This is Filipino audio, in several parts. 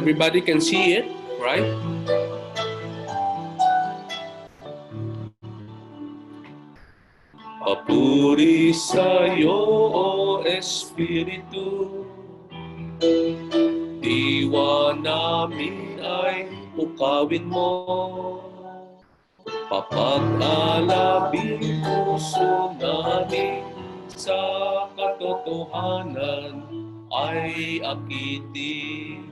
Everybody can see it, right? Papuri sa'yo, O Espiritu, diwa namin ay pukawin mo. Papag-alabing puso namin sa katotohanan ay akitin.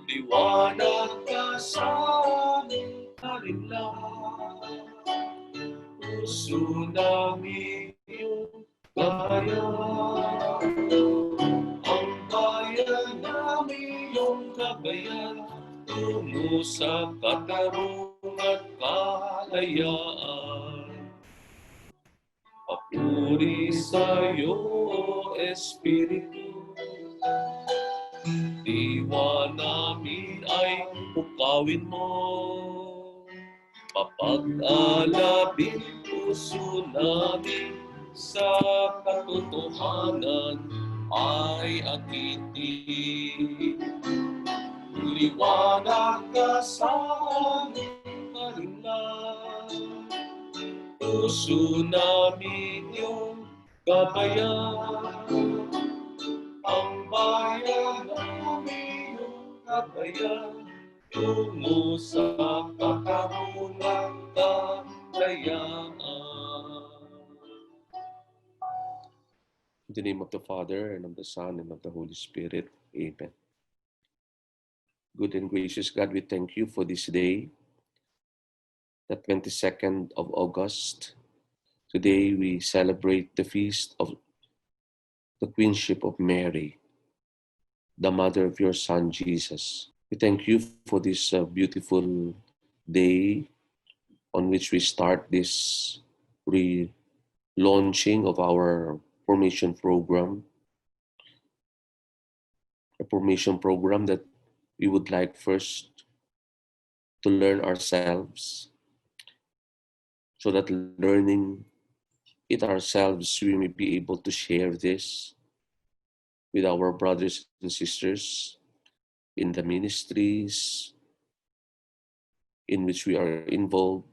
Liwanag ka sa aming kalinlang, puso namin iyong gabayan. Ang bayan namin iyong gabayan, tungo sa katarungan at kalayaan. Papuri sa'yo, O Espiritu, diwa namin ay pukawin mo. Papag-alabing puso namin sa katotohanan ay akitin. Liwanag ka sa aming kalinlang, puso namin iyong gabayan. Ang bayan namin iyong gabayan, tungo sa katarungan at kalayaan. In the name of the Father, and of the Son, and of the Holy Spirit. Amen. Good and gracious God, we thank you for this day, the 22nd of August. Today we celebrate the feast of the Queenship of Mary, the mother of your Son, Jesus. We thank you for this beautiful day on which we start this relaunching of our formation program, a formation program that we would like first to learn ourselves, so that learning it ourselves, we may be able to share this with our brothers and sisters in the ministries in which we are involved,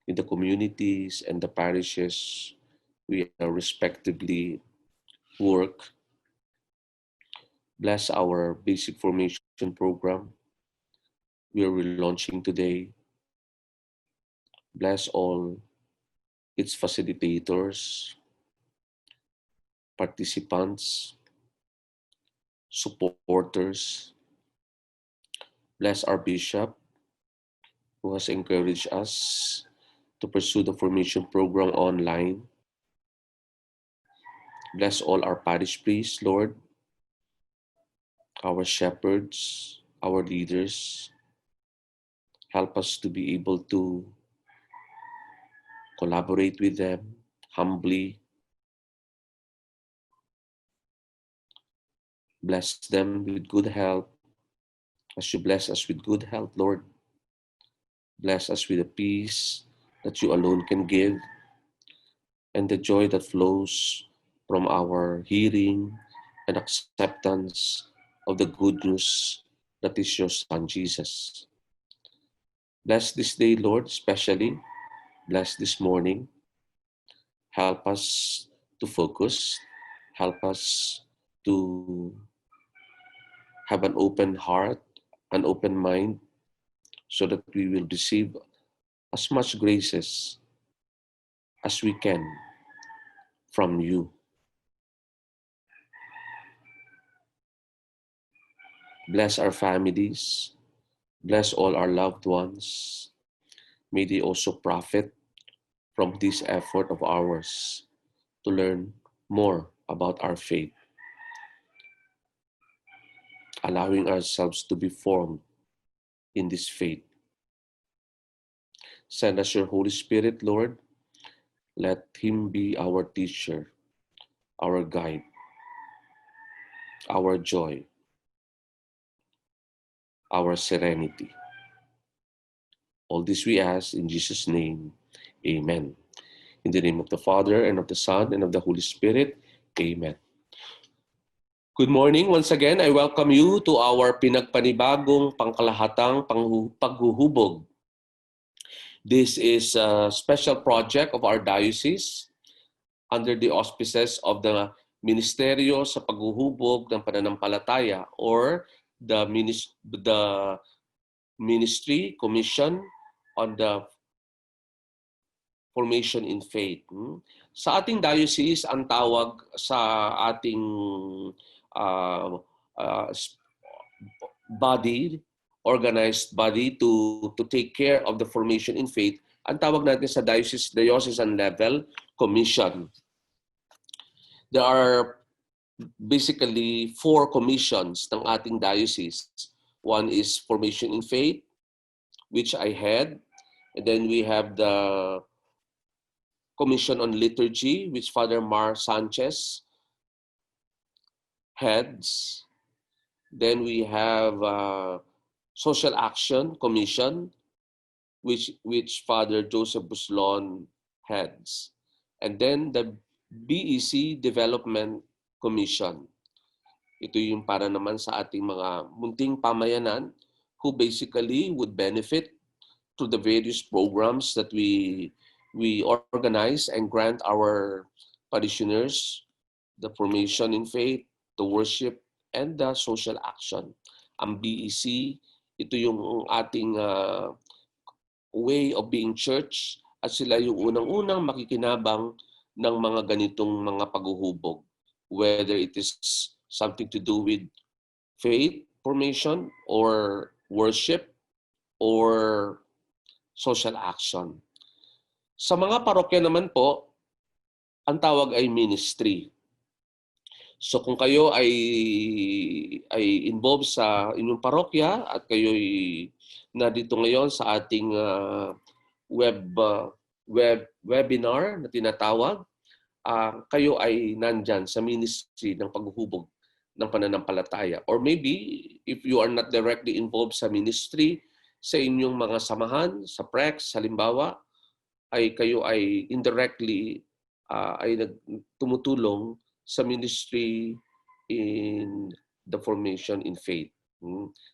in the communities and the parishes we are respectively work. Bless our basic formation program we are relaunching today. Bless all its facilitators, participants, supporters. Bless our bishop who has encouraged us to pursue the formation program online. Bless all our parish priests, Lord, our shepherds, our leaders. Help us to be able to collaborate with them humbly. Bless them with good health, as you bless us with good health, Lord. Bless us with the peace that you alone can give, and the joy that flows from our hearing and acceptance of the good news that is your Son, Jesus. Bless this day, Lord, especially. Bless this morning. Help us to focus. Help us to have an open heart, an open mind, so that we will receive as much graces as we can from you. Bless our families. Bless all our loved ones. May they also profit from this effort of ours to learn more about our faith, allowing ourselves to be formed in this faith. Send us your Holy Spirit, Lord. Let him be our teacher, our guide, our joy, our serenity. All this we ask in Jesus' name. Amen. In the name of the Father, and of the Son, and of the Holy Spirit. Amen. Good morning. Once again, I welcome you to our pinagpanibagong pangkalahatang paghuhubog. This is a special project of our diocese under the auspices of the Ministerio sa Paghuhubog ng Pananampalataya or the Ministry Commission on the Formation in Faith. Sa ating diocese, ang tawag sa ating body, organized body to take care of the formation in faith, ang tawag natin sa diocesan level, commission. There are basically 4 commissions ng ating diocese. One is formation in faith, which I head. And then we have the Commission on Liturgy, which Father Mar Sanchez heads. Then we have Social Action Commission, which Father Joseph Buslon heads. And then the BEC Development Commission. Ito yung para naman sa ating mga munting pamayanan who basically would benefit to the various programs that we organize and grant our parishioners, the formation in faith, the worship, and the social action. Ang BEC, ito yung ating way of being church at sila yung unang-unang makikinabang ng mga ganitong mga paghuhubog. Whether it is something to do with faith formation or worship or social action. Sa mga parokya naman po, ang tawag ay ministry. So kung kayo ay involved sa inyong parokya at kayo ay nandito ngayon sa ating webinar na tinatawag, kayo ay nandyan sa ministry ng paghuhubog ng pananampalataya. Or maybe if you are not directly involved sa ministry, sa inyong mga samahan, sa PREX, halimbawa, ay kayo ay indirectly ay tumutulong sa ministry in the formation in faith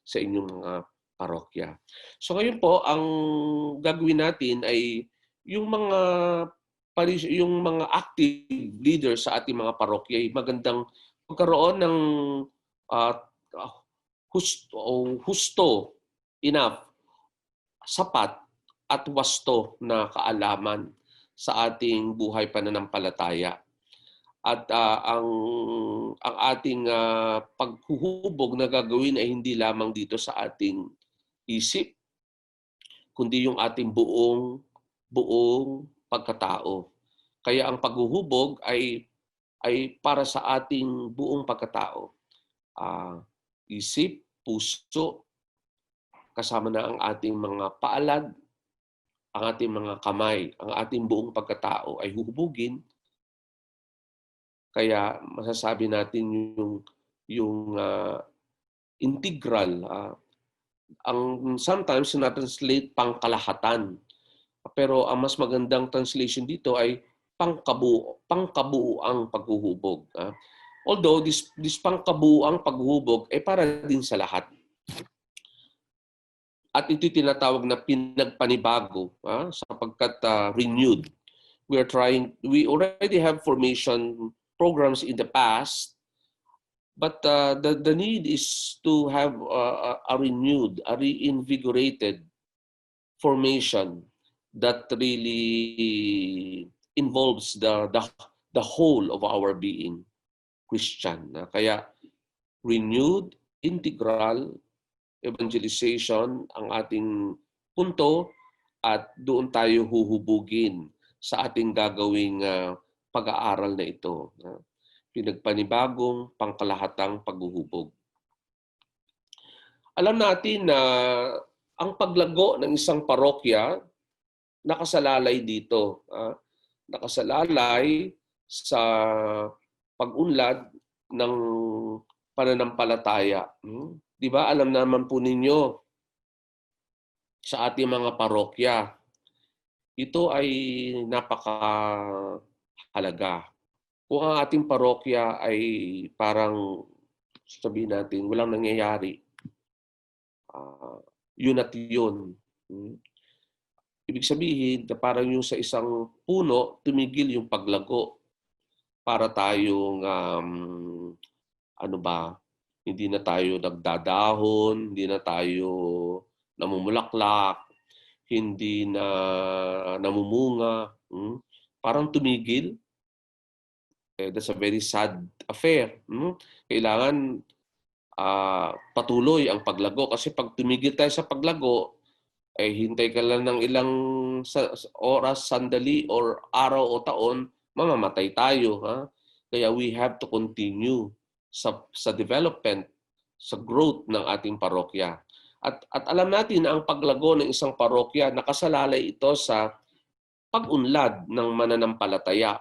sa inyong mga parokya. So ngayon po, ang gagawin natin ay yung mga active leaders sa ating mga parokya ay magandang magkaroon ng husto enough, sapat at wasto na kaalaman sa ating buhay pananampalataya. At ang ating paghuhubog na gagawin ay hindi lamang dito sa ating isip, kundi yung ating buong pagkatao. Kaya ang paghuhubog ay para sa ating buong pagkatao. Isip, puso, kasama na ang ating mga paalad, ang ating mga kamay, ang ating buong pagkatao ay huhubugin. Kaya masasabi natin yung integral. Ang sometimes na-translate pangkalahatan. Pero ang mas magandang translation dito ay pangkabuuang paghuhubog. Although this pangkabuuang paghuhubog ay para din sa lahat. At ito tinatawag na pinagpanibago sapagkat renewed. We already have formation programs in the past, but the need is to have a renewed, a reinvigorated formation that really involves the whole of our being Christian. Kaya renewed, integral evangelization ang ating punto at doon tayo huhubugin sa ating gagawing pag-aaral na ito. Pinagpanibagong pangkalahatang paghuhubog. Alam natin na ang paglago ng isang parokya nakasalalay dito. Nakasalalay sa pag-unlad ng pananampalataya. Di ba? Alam naman po ninyo sa ating mga parokya, ito ay napakahalaga. Kung ang ating parokya ay parang sabihin natin, walang nangyayari. Yun at yun. Ibig sabihin na parang yung sa isang puno, tumigil yung paglago para tayong, hindi na tayo nagdadahon, hindi na tayo namumulaklak, hindi na namumunga. Parang tumigil. That's a very sad affair. Kailangan patuloy ang paglago kasi pag tumigil tayo sa paglago, hintay ka lang ng ilang oras, sandali, or araw o taon, mamamatay tayo. Kaya we have to continue sa development, sa growth ng ating parokya. At alam natin na ang paglago ng isang parokya, nakasalalay ito sa pag-unlad ng mananampalataya.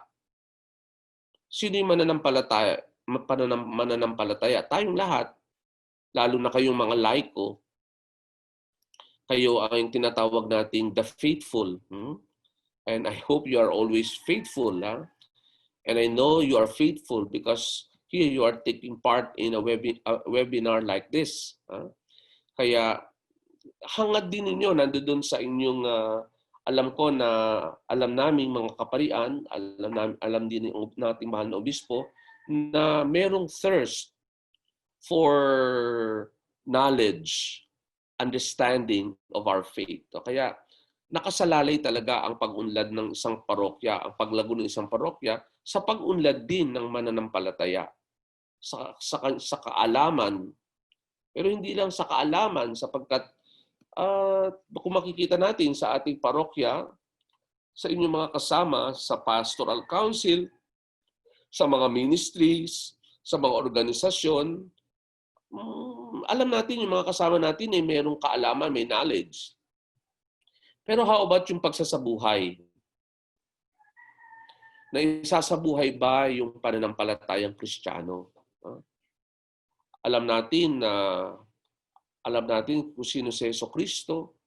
Sino yung mananampalataya? Mananampalataya? Tayong lahat, lalo na kayong mga laiko. Kayo ang tinatawag nating the faithful. And I hope you are always faithful. And I know you are faithful because here you are taking part in a webinar like this. Kaya hangad din ninyo, nandoon sa inyong, alam ko na alam naming mga kaparian, alam din nating mahal na obispo, na merong thirst for knowledge, understanding of our faith. Kaya nakasalalay talaga ang pag-unlad ng isang parokya, ang paglago ng isang parokya sa pag-unlad din ng mananampalataya, sa kaalaman. Pero hindi lang sa kaalaman, sapagkat kung makikita natin sa ating parokya, sa inyong mga kasama, sa pastoral council, sa mga ministries, sa mga organisasyon, alam natin yung mga kasama natin mayroong kaalaman, may knowledge. Pero how about yung pagsasabuhay? Naisasabuhay ba yung pananampalatayang Kristiyano? Alam natin kung sino si Jesucristo.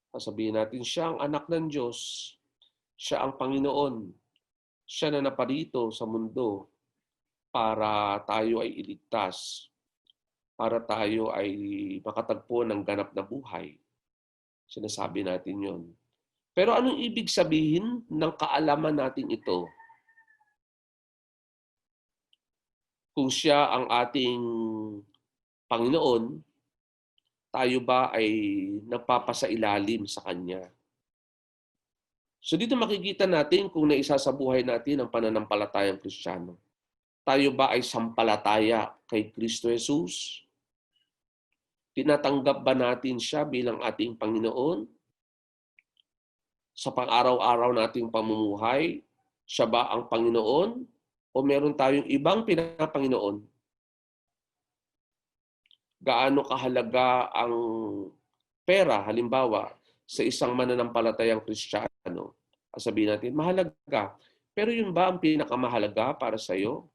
Sasabihin natin siya ang anak ng Diyos. Siya ang Panginoon. Siya na naparito sa mundo para tayo ay iligtas, para tayo ay makatagpo ng ganap na buhay. Sinasabi natin yon. Pero anong ibig sabihin ng kaalaman natin ito? Kung siya ang ating Panginoon, tayo ba ay nagpapasailalim sa Kanya? So dito makikita natin kung naisasabuhay natin ang pananampalatayang Kristiyano. Tayo ba ay sampalataya kay Kristo Jesus? Tinatanggap ba natin siya bilang ating Panginoon? Sa pang-araw-araw nating pamumuhay, siya ba ang Panginoon? O meron tayong ibang pinapanginoon? Gaano kahalaga ang pera, halimbawa, sa isang mananampalatayang Kristiyano? Sabihin natin, mahalaga. Pero yun ba ang pinakamahalaga para sa iyo?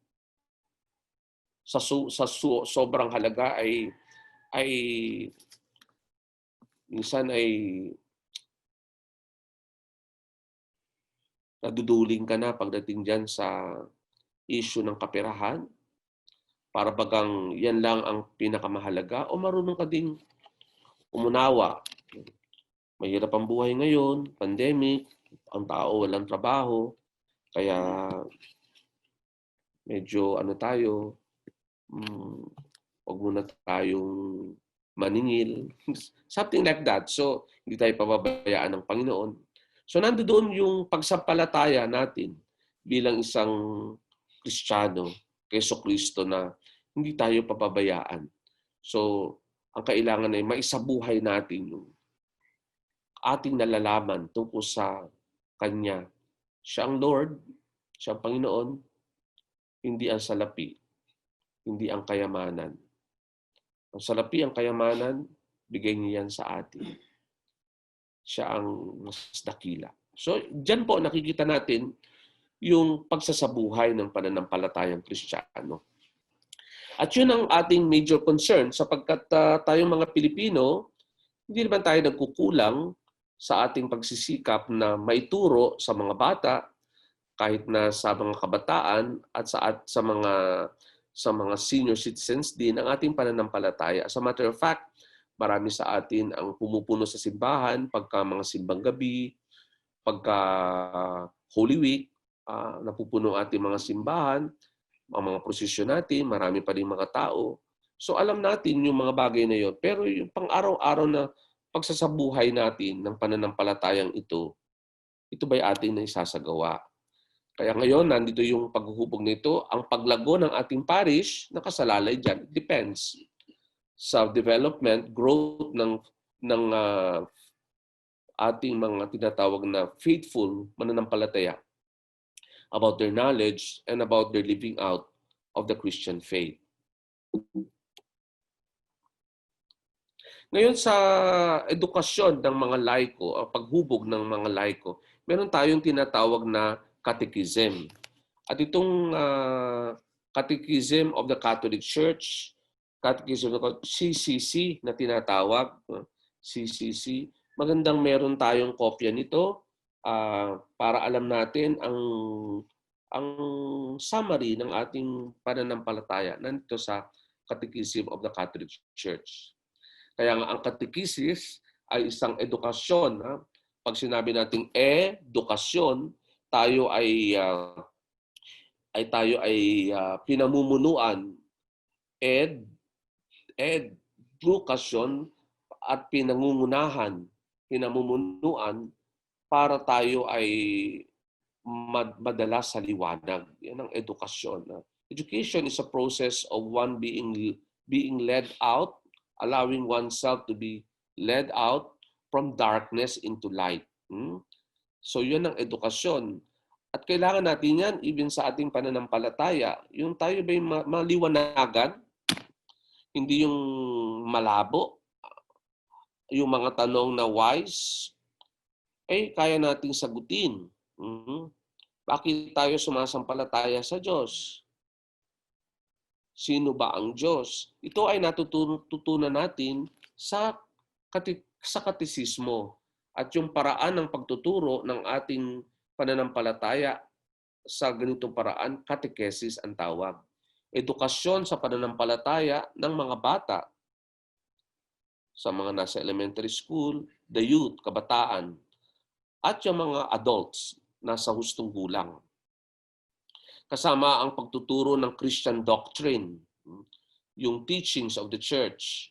Sobrang halaga ay minsan ay naduduling ka na pagdating dyan sa issue ng kaperahan, para bagang yan lang ang pinakamahalaga, o marunong ka ding umunawa. Mahirap ang buhay ngayon, pandemic, ang tao walang trabaho, kaya medyo huwag muna tayong maningil. Something like that. So, hindi tayo pababayaan ng Panginoon. So, nandoon yung pagsampalataya natin bilang isang Kristiyano kay Jesucristo na hindi tayo pababayaan. So, ang kailangan ay maisabuhay natin yung ating nalalaman tungkol sa Kanya. Siya ang Lord, siya ang Panginoon, hindi ang salapi, hindi ang kayamanan. Ang salapi, ang kayamanan, bigay niya yan sa atin. Siya ang mas dakila. So, dyan po nakikita natin yung pagsasabuhay ng pananampalatayang Kristiyano. At yun ang ating major concern sapagkat tayong mga Pilipino, hindi naman tayo nagkukulang sa ating pagsisikap na maituro sa mga bata, kahit na sa mga kabataan at sa sa mga senior citizens din ang ating pananampalataya. As a matter of fact, marami sa atin ang pumupuno sa simbahan pagka mga simbang gabi, pagka Holy Week, napupuno ang ating mga simbahan, ang mga prosesyon natin, marami pa rin mga tao. So alam natin yung mga bagay na yun. Pero yung pang-araw-araw na pagsasabuhay natin ng pananampalatayang ito ba'y ating na isasagawa? Kaya ngayon, nandito yung paghuhubog nito. Ang paglago ng ating parish, nakasalalay dyan. It depends sa development, growth ng ating mga tinatawag na faithful mananampalataya about their knowledge and about their living out of the Christian faith. Ngayon sa edukasyon ng mga laiko, paghubog ng mga laiko, meron tayong tinatawag na catechism. At itong Catechism of the Catholic Church, Catechism of CCC na tinatawag, CCC, magandang meron tayong kopya nito para alam natin ang summary ng ating pananampalataya nandito sa Catechism of the Catholic Church. Kaya nga ang catechesis ay isang edukasyon. Pag sinabi nating edukasyon, tayo ay pinamumunuan, edukasyon at pinangungunahan, pinamumunuan para tayo ay madala sa liwanag. Yan ang edukasyon. Education is a process of one being led out, allowing oneself to be led out from darkness into light. So yun ang edukasyon. At kailangan natin yan even sa ating pananampalataya. Yung tayo ba'y maliwanagan, hindi yung malabo, yung mga tanong na wise, kaya nating sagutin. Bakit tayo sumasampalataya sa Diyos? Sino ba ang Diyos? Ito ay natutunan natin sa katesismo at yung paraan ng pagtuturo ng ating pananampalataya sa ganitong paraan, catechesis ang tawag. Edukasyon sa pananampalataya ng mga bata sa mga nasa elementary school, the youth, kabataan, at yung mga adults nasa hustong gulang. Kasama ang pagtuturo ng Christian doctrine, yung teachings of the Church,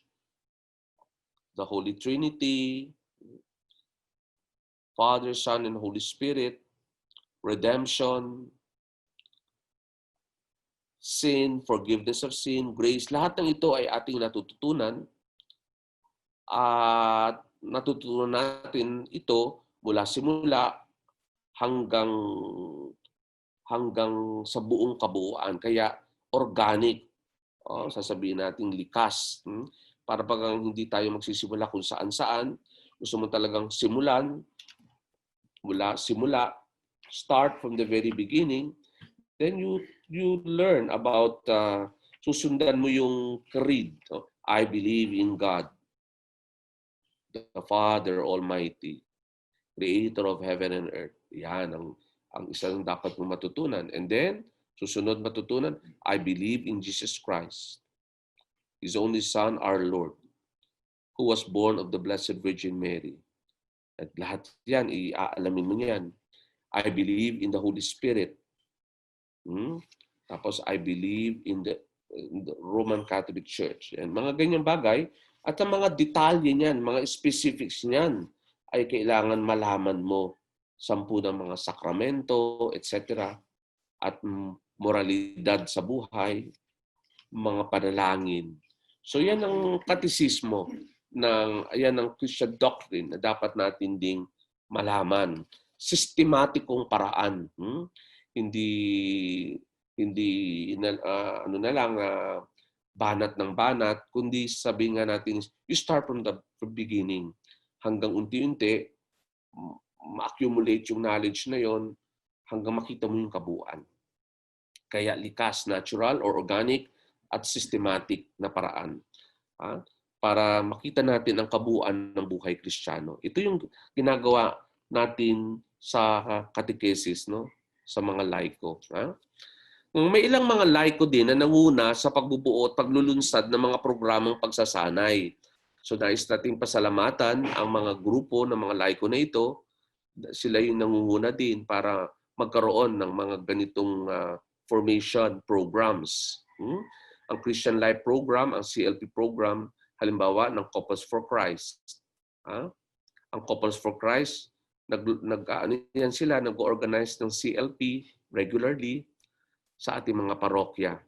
the Holy Trinity, Father, Son, and Holy Spirit, redemption, sin, forgiveness of sin, grace. Lahat ng ito ay ating natututunan at natutunan natin ito mula simula hanggang sa buong kabuuan. Kaya organic, sasabihin natin likas. Para pag hindi tayo magsisimula kung saan-saan, gusto mo talagang simulan, mula simula, start from the very beginning, then you learn about, susundan mo yung creed. I believe in God, the Father Almighty, Creator of heaven and earth. Yan ang isang dapat mong matutunan. And then, susunod matutunan, I believe in Jesus Christ, His only Son, our Lord, who was born of the Blessed Virgin Mary. At lahat yan, iaalamin mo yan. I believe in the Holy Spirit. Tapos, I believe in the Roman Catholic Church. And mga ganyang bagay. At ang mga detalye niyan, mga specifics niyan, ay kailangan malaman mo. 10 ng mga sakramento, etc. At moralidad sa buhay, mga panalangin. So yan ang katesismo, yan ang Christian doctrine na dapat natin ding malaman. Sistematikong paraan. Hindi banat ng banat, kundi sabihin nga natin, you start from the beginning. Hanggang unti-unti, ma-accumulate yung knowledge na yon hanggang makita mo yung kabuuan. Kaya likas, natural or organic at systematic na paraan. Para makita natin ang kabuuan ng buhay Kristiyano. Ito yung ginagawa natin sa catechesis, no? Sa mga laiko. May ilang mga laiko din na nanguna sa pagbubuo at paglulunsad ng mga programang pagsasanay. So nais nating pasalamatan ang mga grupo ng mga laiko na ito. Sila yung nangunguna din para magkaroon ng mga ganitong formation programs. Ang Christian Life Program, ang CLP program, halimbawa ng Couples for Christ. Ang Couples for Christ, nag-organize ng CLP regularly sa ating mga parokya.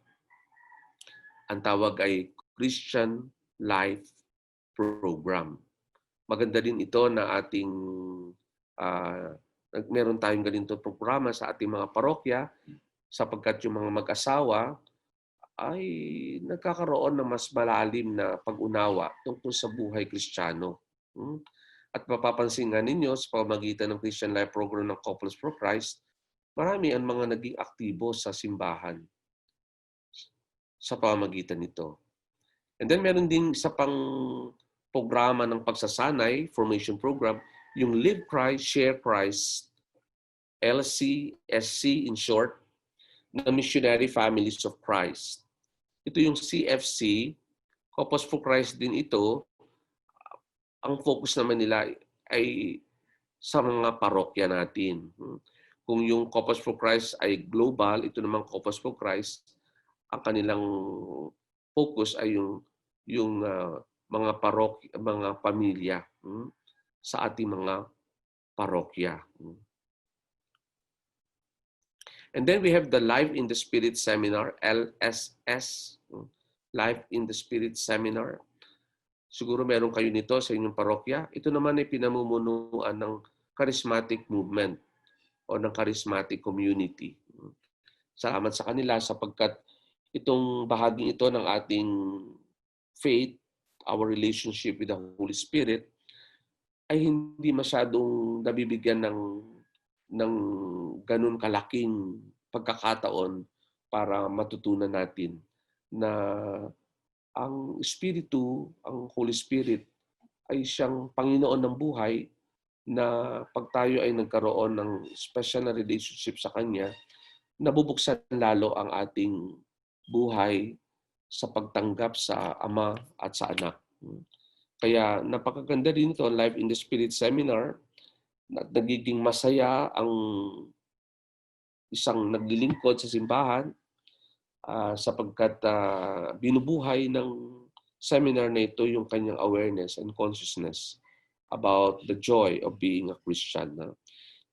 Ang tawag ay Christian Life Program. Maganda din ito na ating meron tayong ganito programa sa ating mga parokya sapagkat yung mga mag-asawa ay nagkakaroon ng mas malalim na pag-unawa tungkol sa buhay Kristiyano. At mapapansin nga ninyo sa pamamagitan ng Christian Life Program ng Couples for Christ, marami ang mga naging aktibo sa simbahan sa pamamagitan nito. And then meron din isa pang programa ng pagsasanay, formation program, yung Live Christ, Share Christ, LCSC in short, ng Missionary Families of Christ. Ito yung CFC, Couples for Christ din ito. Ang focus naman nila ay sa mga parokya natin. Kung yung Couples for Christ ay global, ito naman Couples for Christ, ang kanilang focus ay yung mga parokya, mga pamilya sa ating mga parokya. And then we have the Life in the Spirit Seminar, LSS, Life in the Spirit Seminar. Siguro meron kayo nito sa inyong parokya. Ito naman ay pinamumunuan ng charismatic movement o ng charismatic community. Salamat sa kanila sapagkat itong bahaging ito ng ating faith, our relationship with the Holy Spirit, ay hindi masyadong nabibigyan ng ganun kalaking pagkakataon para matutunan natin na ang Espiritu, ang Holy Spirit, ay siyang Panginoon ng buhay na pag tayo ay nagkaroon ng special na relationship sa Kanya, nabubuksan lalo ang ating buhay sa pagtanggap sa Ama at sa Anak. Kaya napakaganda din ito, Life in the Spirit Seminar, at nagiging masaya ang isang naglilingkod sa simbahan sapagkat binubuhay ng seminar na ito yung kanyang awareness and consciousness about the joy of being a Christian.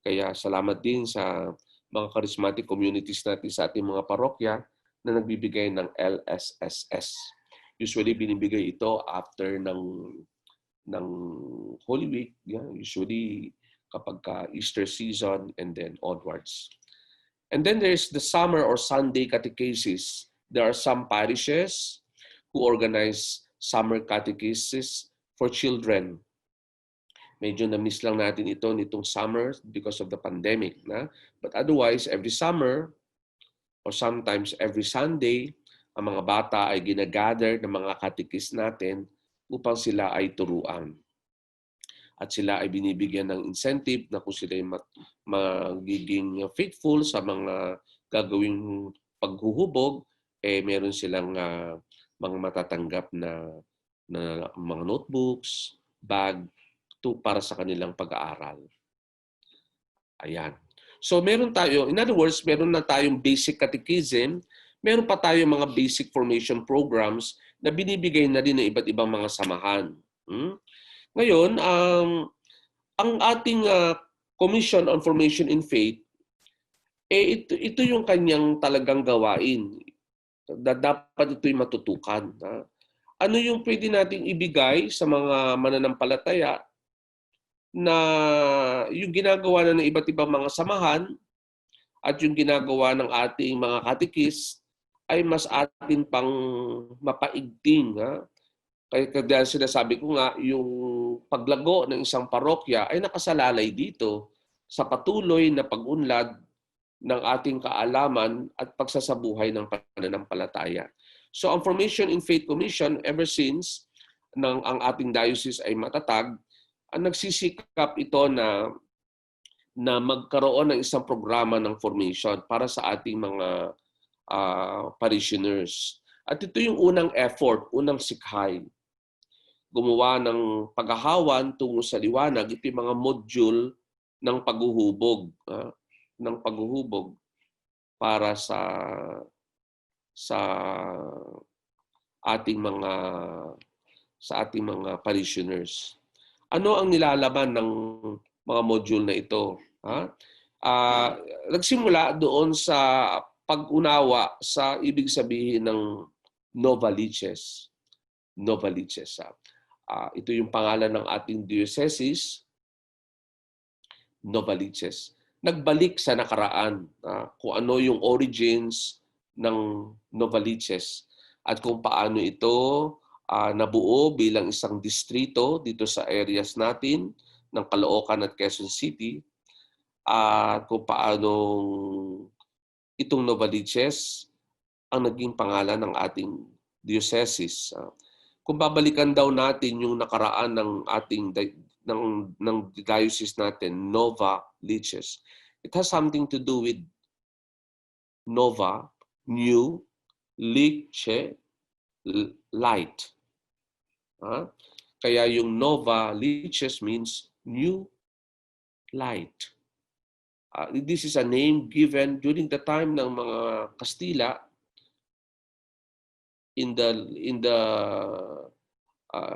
Kaya salamat din sa mga charismatic communities natin sa ating mga parokya na nagbibigay ng LSSS. Usually binibigay ito after ng Holy Week, usually kapag Easter season and then onwards. And then there's the summer or Sunday catechesis. There are some parishes who organize summer catechesis for children. Medyo na-miss lang natin ito nitong summer because of the pandemic. But otherwise, every summer or sometimes every Sunday, ang mga bata ay ginagather ng mga catechist natin upang sila ay turuan. At sila ay binibigyan ng incentive na kung sila ay magiging faithful sa mga gagawing paghuhubog, meron silang mga matatanggap na mga notebooks, bag, para sa kanilang pag-aaral. Ayan. So meron tayo, in other words, meron na tayong basic catechism, meron pa tayong mga basic formation programs na binibigay na rin ng iba't ibang mga samahan. Ngayon, ang ating Commission on Formation in Faith, ito yung kanyang talagang gawain. Dapat ito'y matutukan. Ano yung pwede nating ibigay sa mga mananampalataya na yung ginagawa na ng iba't ibang mga samahan at yung ginagawa ng ating mga catechist ay mas atin pang mapaigting. Kaya dahil sinasabi ko nga, yung paglago ng isang parokya ay nakasalalay dito sa patuloy na pag-unlad ng ating kaalaman at pagsasabuhay ng pananampalataya. So ang Formation in Faith Commission, ever since ang ating diocese ay matatag, ang nagsisikap ito na magkaroon ng isang programa ng formation para sa ating mga parishioners. At ito yung unang effort, unang sikhay. Gumawa ng paghahawan tungo sa liwanag. Ito yung mga module ng paghuhubog. Ng paghuhubog para sa ating mga parishioners. Ano ang nilalaman ng mga module na ito? Nagsimula doon sa pag-unawa sa ibig sabihin ng Novaliches. Novaliches. Ito yung pangalan ng ating diocese, Novaliches. Nagbalik sa nakaraan kung ano yung origins ng Novaliches at kung paano ito nabuo bilang isang distrito dito sa areas natin ng Caloocan at Quezon City at kung paano itong Novaliches ang naging pangalan ng ating diocese. Kung babalikan daw natin yung nakaraan ng ating ng diocese natin, Novaliches, it has something to do with Nova, new, Liche, light. Kaya yung Novaliches means new light. This is a name given during the time ng mga Kastila in the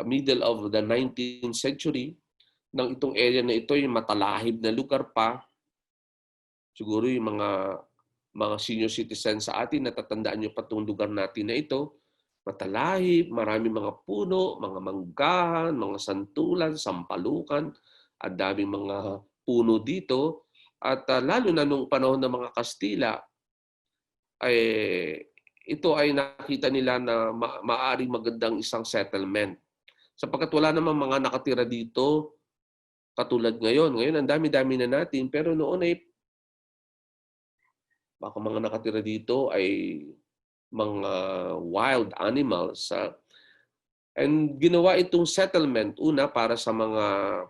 middle of the 19th century. Nang itong area na ito yung matalahib na lugar pa. Siguro yung mga senior citizens sa atin, natatandaan nyo pa itong lugar natin na ito. Matalahib, marami mga puno, mga manggahan, mga santulan, sampalukan, at daming mga puno dito. At lalo na nung panahon ng mga Kastila, ito ay nakita nila na maaaring magandang isang settlement. Sapagkat wala namang mga nakatira dito katulad ngayon. Ngayon, ang dami-dami na natin. Pero noon ay baka mga nakatira dito ay mga wild animals. And ginawa itong settlement una para sa mga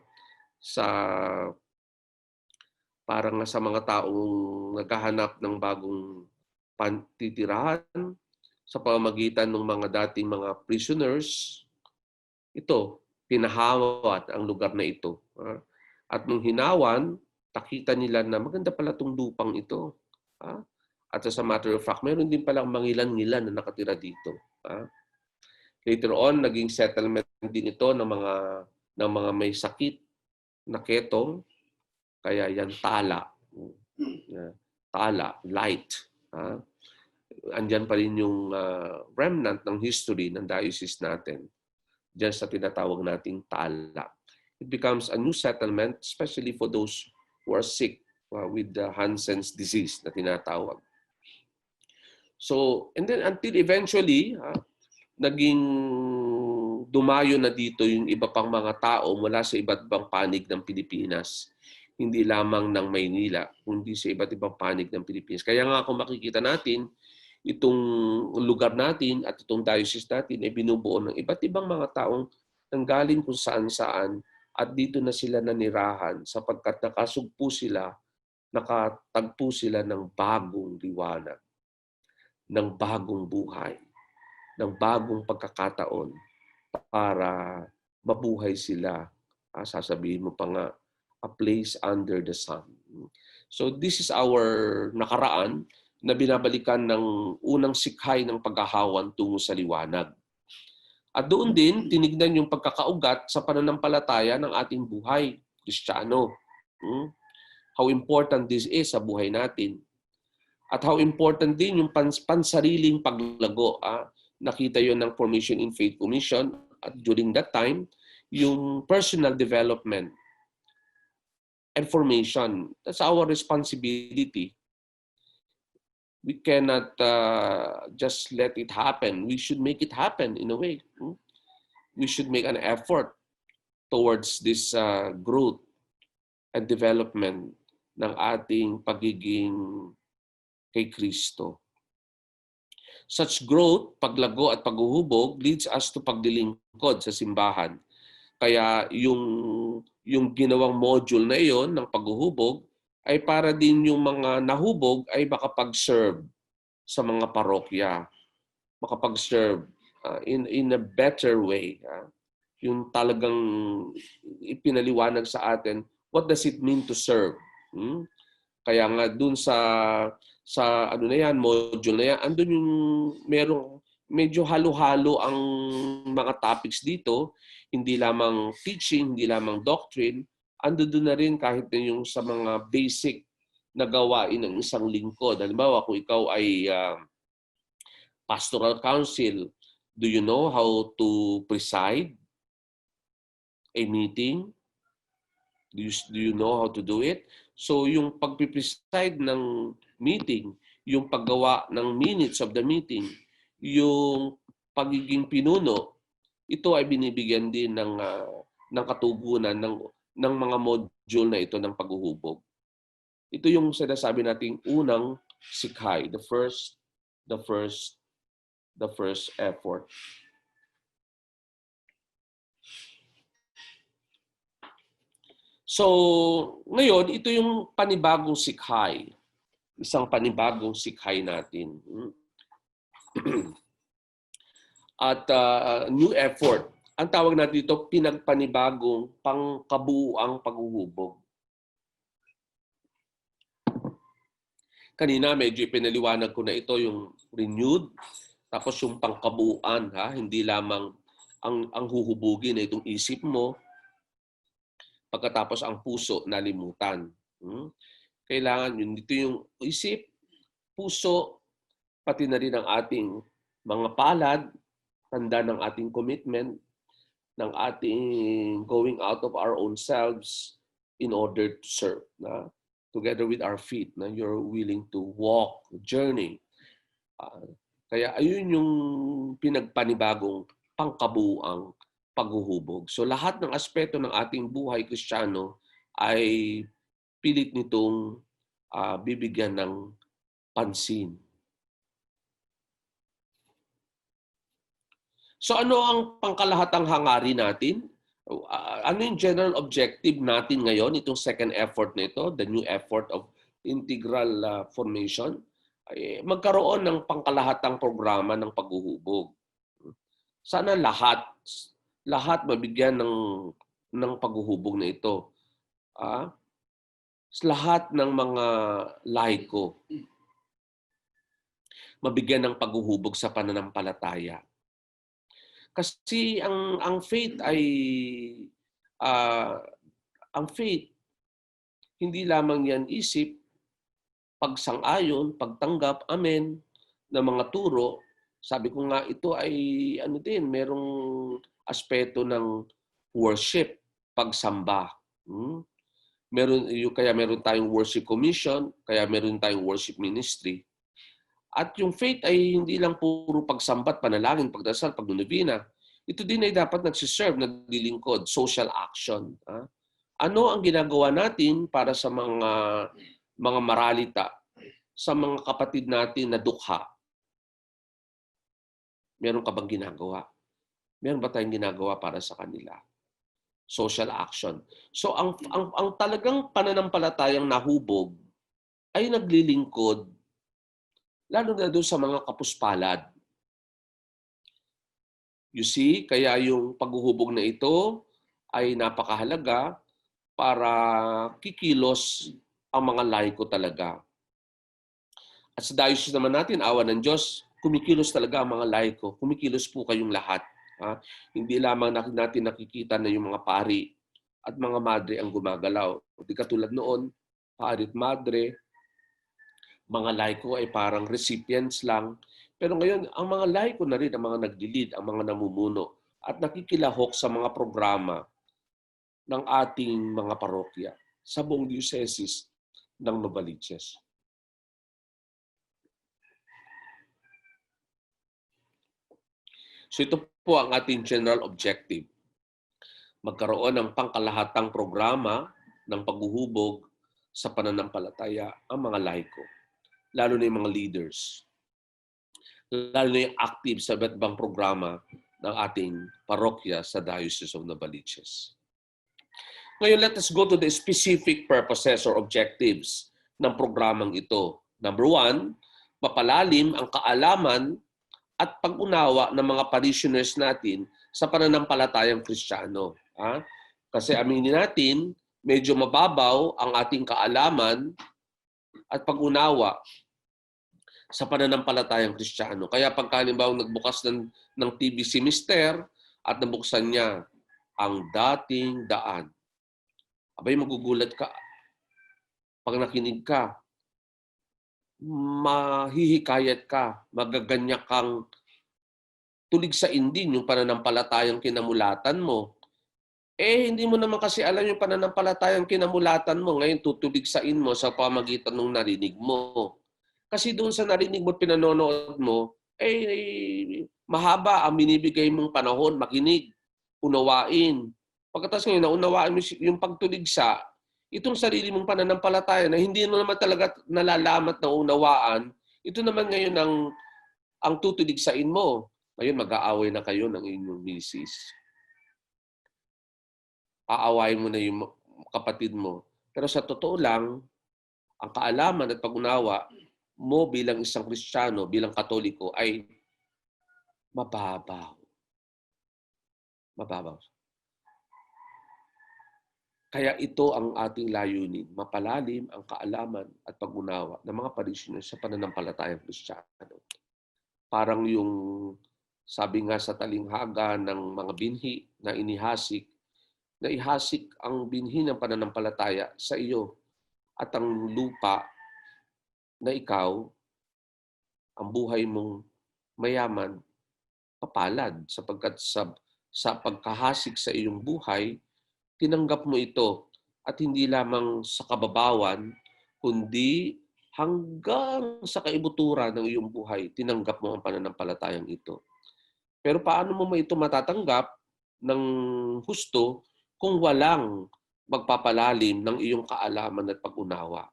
taong naghahanap ng bagong pantitirahan sa pamamagitan ng mga dating mga prisoners. Ito, pinahawat ang lugar na ito. At nung hinawan, nakita nila na maganda pala itong lupang ito. At as a matter of fact, mayroon din palang mangilan-ngilan na nakatira dito. Later on, naging settlement din ito ng mga may sakit na ketong. Kaya yan tala. Tala, light. Andyan pa rin yung remnant ng history ng diocese natin. Diyan sa tinatawag nating tala. It becomes a new settlement, especially for those who are sick with the Hansen's disease na tinatawag. So, and then until eventually, naging dumayo na dito yung iba pang mga tao mula sa iba't ibang panig ng Pilipinas. Hindi lamang ng Maynila, kundi sa iba't ibang panig ng Pilipinas. Kaya nga kung makikita natin, itong lugar natin at itong diocese natin ay binubuo ng iba't ibang mga taong nanggaling kung saan-saan at dito na sila nanirahan sapagkat nakatagpo sila ng bagong liwanag, ng bagong buhay, ng bagong pagkakataon para mabuhay sila. Sasabihin mo pa nga, a place under the sun. So this is our nakaraan na binabalikan ng unang sikhay ng paghahawan tungo sa liwanag. At doon din, tinignan yung pagkakaugat sa pananampalataya ng ating buhay, Kristiyano. How important this is sa buhay natin. At how important din yung pansariling paglago. Nakita yon ng Formation in Faith Commission at during that time, yung personal development and formation. That's our responsibility. We cannot just let it happen. We should make it happen in a way. We should make an effort towards this growth and development ng ating pagiging kay Kristo. Such growth, paglago at paghuhubog leads us to paglilingkod sa simbahan. Kaya yung ginawang module na iyon ng paghuhubog ay para din yung mga nahubog ay makapag-serve sa mga parokya, makapag-serve in a better way. Yung talagang ipinaliwanag sa atin, what does it mean to serve? Kaya nga dun sa ano na yan, module na yan, andun yung merong medyo halo-halo ang mga topics dito, hindi lamang teaching, hindi lamang doctrine, andun na rin kahit na yung sa mga basic na gawain ng isang lingkod. Halimbawa, kung ikaw ay pastoral council, do you know how to preside a meeting? Do you know how to do it? So yung pagpipreside ng meeting, yung paggawa ng minutes of the meeting, yung pagiging pinuno, ito ay binibigyan din ng katugunan ng mga module na ito ng paghuhubog. Ito yung sinasabi nating unang sikhay, the first effort. So, ngayon, ito yung panibagong sikhay. Isang panibagong sikhay natin. At new effort. Ang tawag natin dito, pinagpanibagong pangkabuuang paghuhubog. Kanina, medyo pinaliwanag ko na ito yung renewed, tapos yung pangkabuuan, hindi lamang ang huhubugin na itong isip mo, pagkatapos ang puso nalimutan. Kailangan yun. Dito yung isip, puso, pati na rin ang ating mga palad, tanda ng ating commitment, ng ating going out of our own selves in order to serve. Together with our feet, you're willing to walk, journey. Kaya ayun yung pinagpanibagong pangkabuuang paghuhubog. So lahat ng aspeto ng ating buhay Kristiyano ay pilit nitong bibigyan ng pansin. So ano ang pangkalahatang hangarin natin? Ano yung general objective natin ngayon, itong second effort nito, the new effort of integral formation? Magkaroon ng pangkalahatang programa ng paghuhubog. Sana lahat mabigyan ng paghuhubog na ito. Lahat ng mga laiko mabigyan ng paghuhubog sa pananampalataya. Kasi ang faith ay ang faith hindi lamang yan isip, pagsang-ayon, pagtanggap, amen, ng mga turo. Sabi ko nga ito ay merong aspeto ng worship, pagsamba. Kaya meron tayong worship commission, kaya meron tayong worship ministry. At yung faith ay hindi lang puro pagsambat, panalangin, pagdasal, pagnunubina. Ito din ay dapat nagsiserve, naglilingkod, social action. Ano ang ginagawa natin para sa mga maralita, sa mga kapatid natin na dukha? Meron ka bang ginagawa? Meron ba tayong ginagawa para sa kanila? Social action. So ang talagang pananampalatayang nahubog ay naglilingkod lalo na doon sa mga kapuspalad. You see, kaya yung paghuhubog na ito ay napakahalaga para kikilos ang mga laiko talaga. At sa diocese naman natin, awa ng Diyos, kumikilos talaga ang mga laiko. Kumikilos po kayong lahat. Hindi lamang natin nakikita na yung mga pari at mga madre ang gumagalaw. Di katulad noon, pari at madre, mga laiko ay parang recipients lang. Pero ngayon, ang mga laiko na rin ang mga nagdilid, ang mga namumuno at nakikilahok sa mga programa ng ating mga parokya sa buong diocese ng Novaliches. So ito po ang ating general objective. Magkaroon ng pangkalahatang programa ng paghuhubog sa pananampalataya ang mga laiko. Lalo na yung mga leaders. Lalo na yung active sa iba't ibang programa ng ating parokya sa Diocese of Novaliches. Ngayon, let us go to the specific purposes or objectives ng programang ito. Number 1, mapalalim ang kaalaman at pag-unawa ng mga parishioners natin sa pananampalatayang Kristiyano. Kasi aminin natin, medyo mababaw ang ating kaalaman at pag-unawa sa pananampalatayang Kristiyano. Kaya pagka halimbawa nagbukas ng TV si Mister at nabuksan niya ang dating daan, abay magugulat ka. Pag nakinig ka, mahihikayat ka, magaganyak kang tuligsain din yung pananampalatayang kinamulatan mo. Hindi mo naman kasi alam yung pananampalatayang kinamulatan mo. Ngayon, tutuligsain mo sa pamagitan ng narinig mo. Kasi doon sa narinig mo, pinanonood mo, mahaba ang binibigay mong panahon, makinig, unawain. Pagkatapos ngayon, naunawaan mo yung pagtuligsa, itong sarili mong pananampalataya na hindi mo naman talaga nalalamat na unawaan, ito naman ngayon ang tutuligsain mo. Ngayon, mag-aaway na kayo ng inyong misis. Aawayin mo na yung kapatid mo. Pero sa totoo lang, ang kaalaman at pag-unawa mo bilang isang Kristiyano, bilang Katoliko ay mababaw. Mababaw. Kaya ito ang ating layunin, mapalalim ang kaalaman at pag-unawa ng mga parishioners sa pananampalatayang Kristiyano. Parang yung sabi nga sa talinghaga ng mga binhi na inihasik, na ihasik ang binhi ng pananampalataya sa iyo at ang lupa na ikaw, ang buhay mong mayaman, papalad sapagkat sa pagkahasik sa iyong buhay, tinanggap mo ito at hindi lamang sa kababawan, kundi hanggang sa kaibuturan ng iyong buhay, tinanggap mo ang pananampalatayang ito. Pero paano mo ito matatanggap ng husto kung walang magpapalalim ng iyong kaalaman at pag-unawa?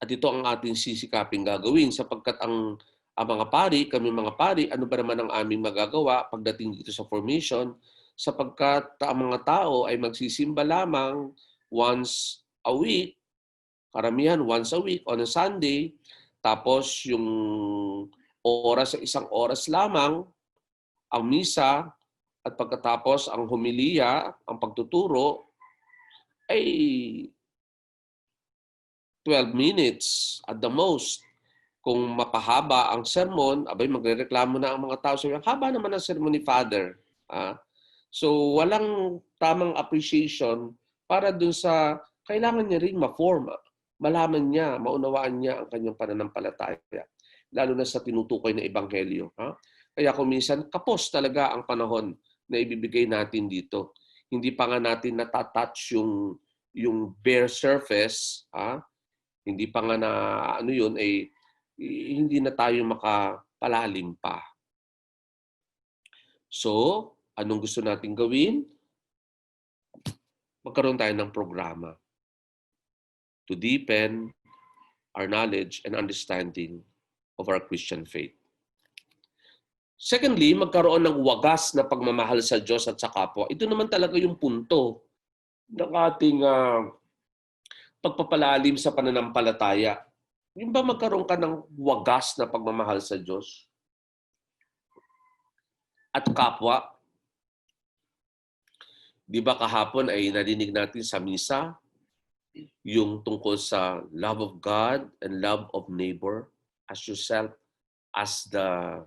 At ito ang ating sisikaping gagawin sapagkat ang mga pari, kami mga pari, ano ba naman ang aming magagawa pagdating dito sa formation? Sapagkat ang mga tao ay magsisimba lamang once a week, karamihan once a week on a Sunday, tapos yung oras sa isang oras lamang, ang misa, at pagkatapos ang homilya, ang pagtuturo, ay 12 minutes at the most. Kung mapahaba ang sermon, abay magrereklamo na ang mga tao. So, ang haba naman ang sermon ni Father. So, walang tamang appreciation para dun sa kailangan niya rin ma-form. Malaman niya, maunawaan niya ang kanyang pananampalataya. Lalo na sa tinutukoy na ebanghelyo. Kaya kung minsan, kapos talaga ang panahon na ibibigay natin dito. Hindi pa nga natin natatouch yung bare surface. Hindi pa nga na hindi na tayo makapalalim pa. So, anong gusto nating gawin? Magkaroon tayo ng programa to deepen our knowledge and understanding of our Christian faith. Secondly, magkaroon ng wagas na pagmamahal sa Diyos at sa kapwa. Ito naman talaga yung punto ng ating pagpapalalim sa pananampalataya. Yung ba magkaroon ka ng wagas na pagmamahal sa Diyos at kapwa? Di ba kahapon ay narinig natin sa misa yung tungkol sa love of God and love of neighbor as yourself as the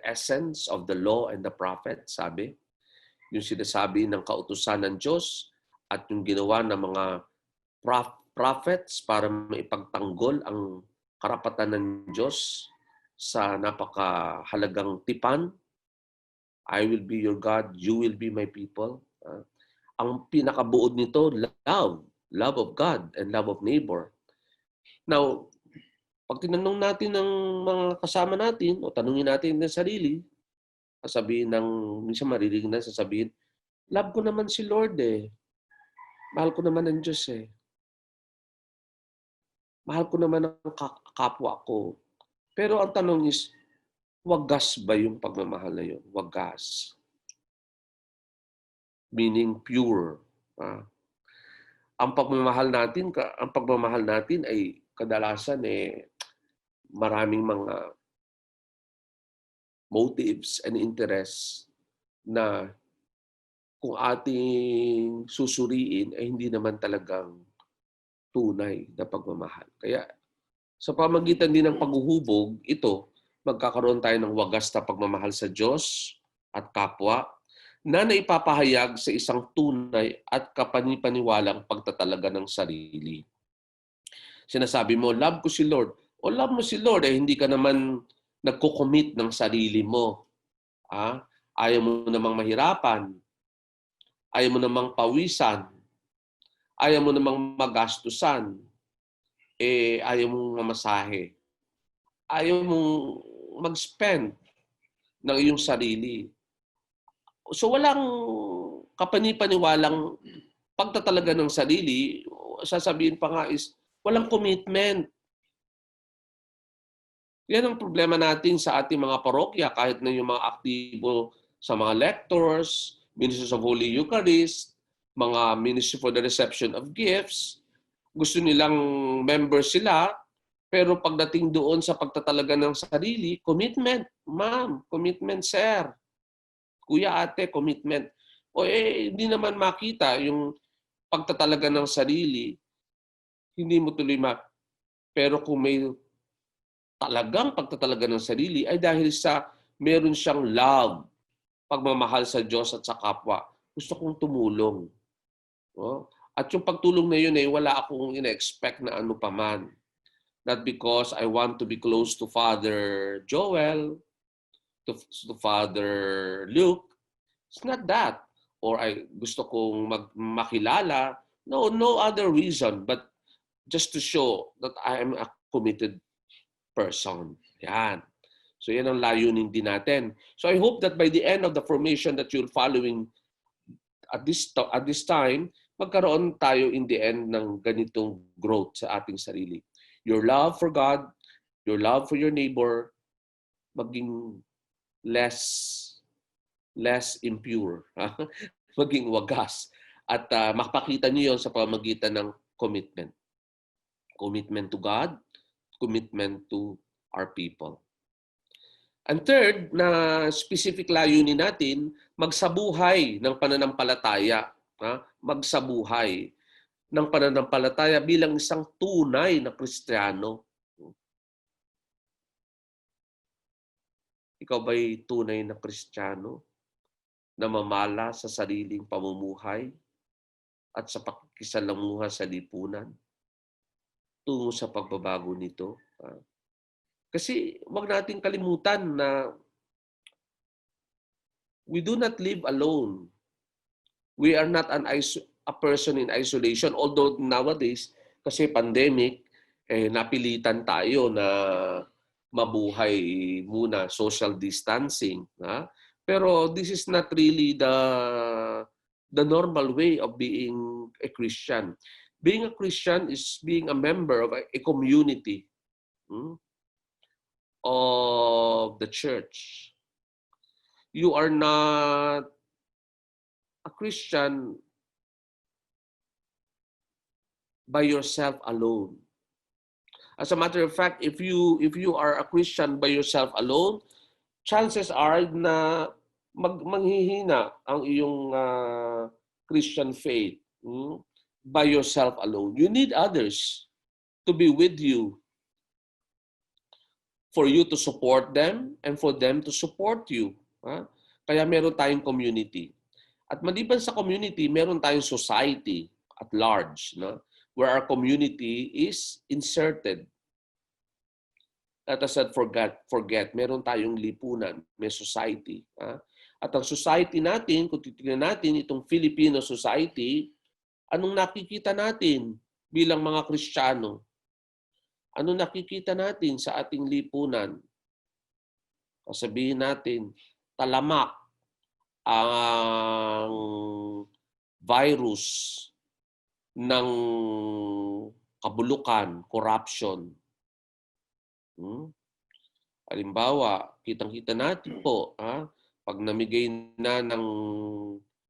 essence of the law and the prophet, sabi. Yung sinasabi ng kautusan ng Diyos at yung ginawa ng mga prophets para maipagtanggol ang karapatan ng Diyos sa napakahalagang tipan. I will be your God, you will be my people. Ang pinakabuod nito, love of God and love of neighbor. Now, pag tinanong natin ng mga kasama natin o tanungin natin ng sarili, minsan marinig na sasabihin, love ko naman si Lord eh. Mahal ko naman ang Diyos eh. Mahal ko naman ang kapwa ko. Pero ang tanong is, wagas ba yung pagmamahal na yun? Wagas. Meaning pure. Ang pagmamahal natin ay kadalasan maraming mga motives and interests na kung ating susuriin ay hindi naman talagang tunay na pagmamahal. Kaya sa pamagitan din ng paghuhubog, ito, magkakaroon tayo ng wagas na pagmamahal sa Diyos at kapwa na naipapahayag sa isang tunay at kapanipaniwalang pagtatalaga ng sarili. Sinasabi mo, love ko si Lord. O love mo si Lord, hindi ka naman nagko-commit ng sarili mo. Ayaw mo namang mahirapan. Ayaw mo namang pawisan. Ayaw mo namang magastusan. Ayaw mong mamasahe. Ayaw mong mag-spend ng iyong sarili. So walang kapanipaniwalang pagtatalaga ng sarili, sasabihin pa nga is, walang commitment. Yan ang problema natin sa ating mga parokya, kahit na yung mga aktibo sa mga lectors, Ministers of Holy Eucharist, mga Ministry for the Reception of Gifts, gusto nilang members sila, pero pagdating doon sa pagtatalaga ng sarili, commitment, ma'am, commitment, sir, kuya, ate, commitment. Hindi naman makita yung pagtatalaga ng sarili, hindi mo tuloy Pero kung may talagang pagtatalaga ng sarili, ay dahil sa meron siyang love, pagmamahal sa Diyos at sa kapwa. Gusto kong tumulong. At yung pagtulong na yun, wala akong ina-expect na ano paman. Not because I want to be close to Father Joel, to Father Luke. It's not that. Or gusto kong makilala. No other reason, but just to show that I am a committed person. Yan. So yan ang layunin din natin. So I hope that by the end of the formation that you're following at this time, magkaroon tayo in the end ng ganitong growth sa ating sarili. Your love for God, your love for your neighbor, maging less impure, maging wagas. At makapakita niyo yon sa pamamagitan ng commitment. Commitment to God, commitment to our people. And third, na specific layunin natin, magsabuhay ng pananampalataya. Magsabuhay ng pananampalataya bilang isang tunay na Kristiyano. Ikaw ba'y tunay na Kristiyano na mamala sa sariling pamumuhay at sa pakikisalamuha sa lipunan tungo sa pagbabago nito? Kasi wag nating kalimutan na we do not live alone. We are not a person in isolation. Although nowadays, kasi pandemic, napilitan tayo na mabuhay muna, social distancing. Pero this is not really the normal way of being a Christian. Being a Christian is being a member of a community of the church. You are not a Christian by yourself alone. As a matter of fact, if you are a Christian by yourself alone, chances are na manghihina ang iyong Christian faith by yourself alone. You need others to be with you, for you to support them and for them to support you. Kaya meron tayong community. At maliban sa community, meron tayong society at large, where our community is inserted. Let us not forget, meron tayong lipunan, may society. At ang society natin, kung titignan natin itong Filipino society, anong nakikita natin bilang mga Kristiyano? Anong nakikita natin sa ating lipunan? Sabihin natin, talamak ang virus ng kabulukan, corruption. Halimbawa, kitang-kita natin po, pag namigay na ng,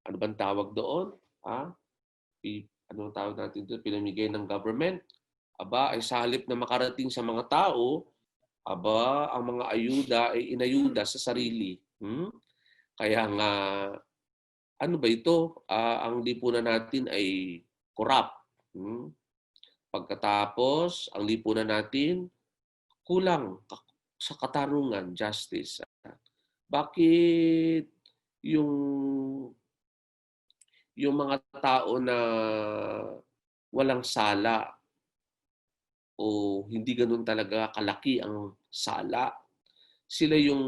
ano bang tawag doon? Ano tawag natin doon? Pinamigay ng government, Aba, ay sa halip na makarating sa mga tao, aba, ang mga ayuda ay inayuda sa sarili. Kaya nga, ano ba ito? Ang lipunan natin ay corrupt. Pagkatapos, ang lipunan natin kulang sa katarungan, justice. Bakit yung mga tao na walang sala o hindi ganoon talaga kalaki ang sala, sila yung